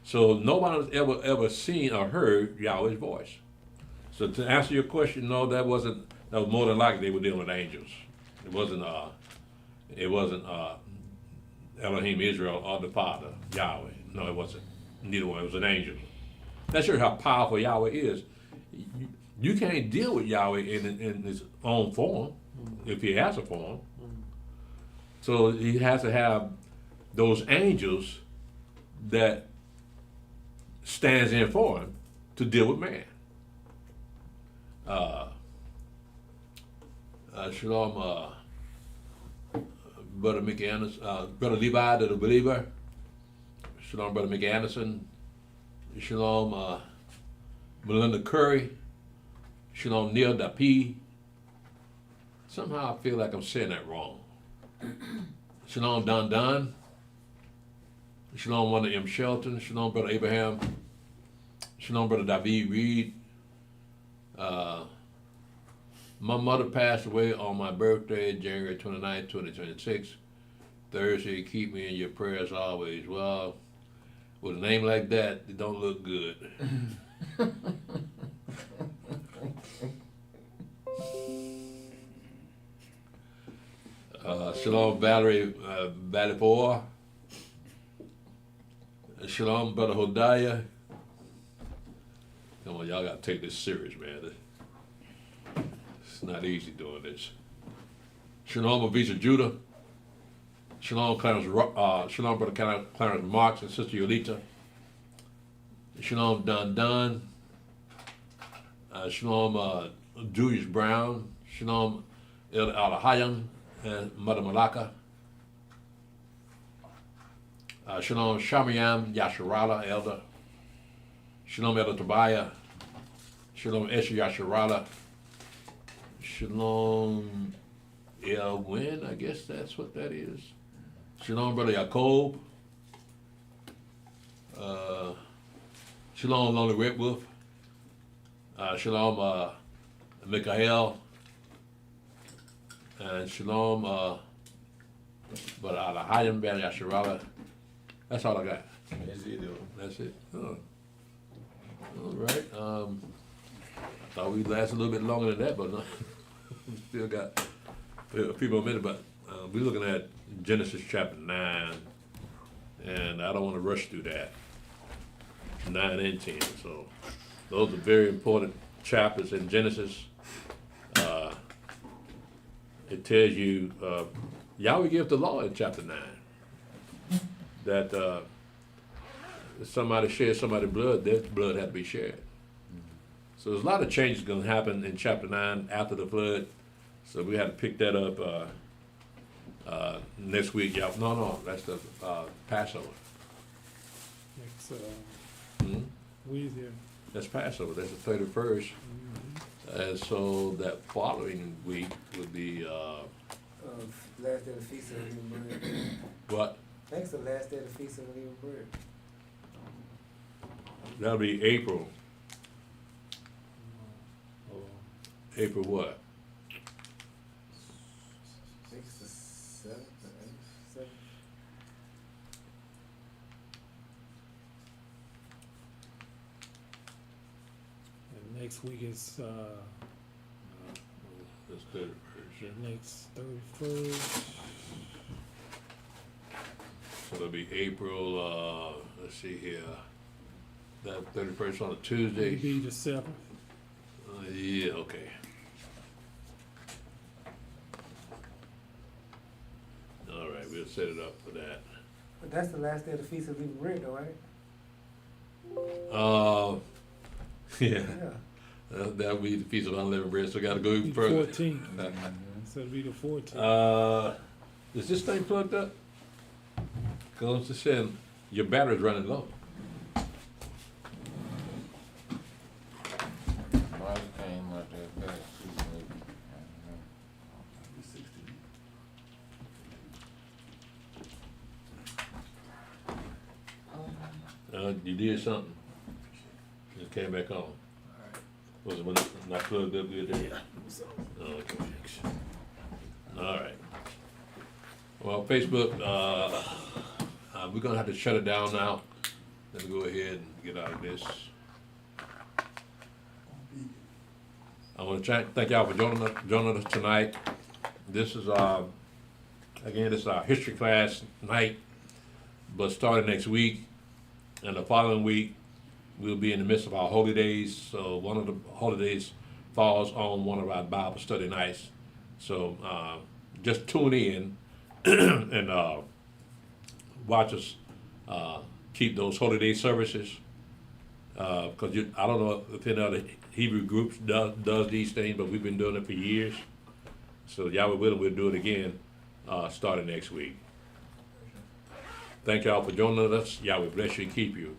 So nobody has ever seen or heard Yahweh's voice. So to answer your question, no, that was more than likely they were dealing with angels. It wasn't Elohim Israel or the Father, Yahweh. No, it wasn't. Neither one. It was an angel. That shows how powerful Yahweh is. You can't deal with Yahweh in his own form, if he has a form. So he has to have those angels that stands in for him to deal with man. Shalom, Brother Mickey Anderson, Brother Levi, the believer. Shalom, Brother Mickey Anderson. Shalom, Melinda Curry. Shalom, Neil Dapi. Somehow I feel like I'm saying that wrong. Shalom, Don Don. Shalom, Wonder M. Shelton. Shalom, Brother Abraham. Shalom, Brother David Reed. My mother passed away on my birthday, January 29, 2026. Thursday, keep me in your prayers always. Well, with a name like that, it don't look good. Shalom, Valerie Balfour. Shalom, Brother Hodiah. Come on, y'all gotta take this serious, man. It's not easy doing this. Shalom, Avisa Judah. Shalom, Shalom, Brother Clarence Marks and Sister Yolita. Shalom, Don. Shalom, Julius Brown. Shalom, El Alahayam and Mother Malaka. Shalom, Shamayam Yasharala, Elder. Shalom, Elder Tobiah. Shalom, Esher Yasharala. Shalom, Elwin, I guess that's what that is. Shalom, Brother Jacob. Shalom, Lonely Red Wolf. Shalom, Mikael. And Shalom, Brother Alahayam Ben Yasharala. That's all I got. That's it. Oh. All right. I thought we'd last a little bit longer than that, but we still got a few more minutes. But we're looking at Genesis chapter 9, and I don't want to rush through that. 9 and 10. So those are very important chapters in Genesis. It tells you Yahweh gives the law in chapter 9 that somebody shares somebody's blood, their blood had to be shared. So there's a lot of changes gonna happen in chapter 9 after the flood. So we had to pick that up next week. Yeah, no, that's the Passover. Next, Mhm. Wednesday. That's Passover. That's the 31st. And so that following week would be Last day of the Feast of Unleavened Bread. what? I think it's the last day of the Feast of Unleavened Bread. That'll be April. April what? I think it's the 7th or 8th, 7th. And next week is, That's 31st. the next 31st. So it'll be April, let's see here. That 31st on a Tuesday. It'll be the 7th. Yeah, okay. All right, we'll set it up for that. But that's the last day of the Feast of Unleavened Bread, though, right? Yeah, Yeah. that'll be the Feast of Unleavened Bread, so we gotta go Be even the further. 14th. So it'll be the 14th. Is this thing plugged up? Cause it's saying your battery's running low. Mine came out there fast too, maybe. You did something. It came back on. Was it when it not plugged up good there? Yeah. Okay. All right. Well, Facebook, we're gonna have to shut it down now. Let me go ahead and get out of this. I want to thank y'all for joining us tonight. This is again, this is our history class night, but starting next week and the following week, we'll be in the midst of our holy days. So one of the holidays falls on one of our Bible study nights. So just tune in and watch us keep those holy day services. Because I don't know if any other Hebrew groups does these things, but we've been doing it for years. So Yahweh willing, we'll do it again starting next week. Thank y'all for joining us. Yahweh bless you and keep you.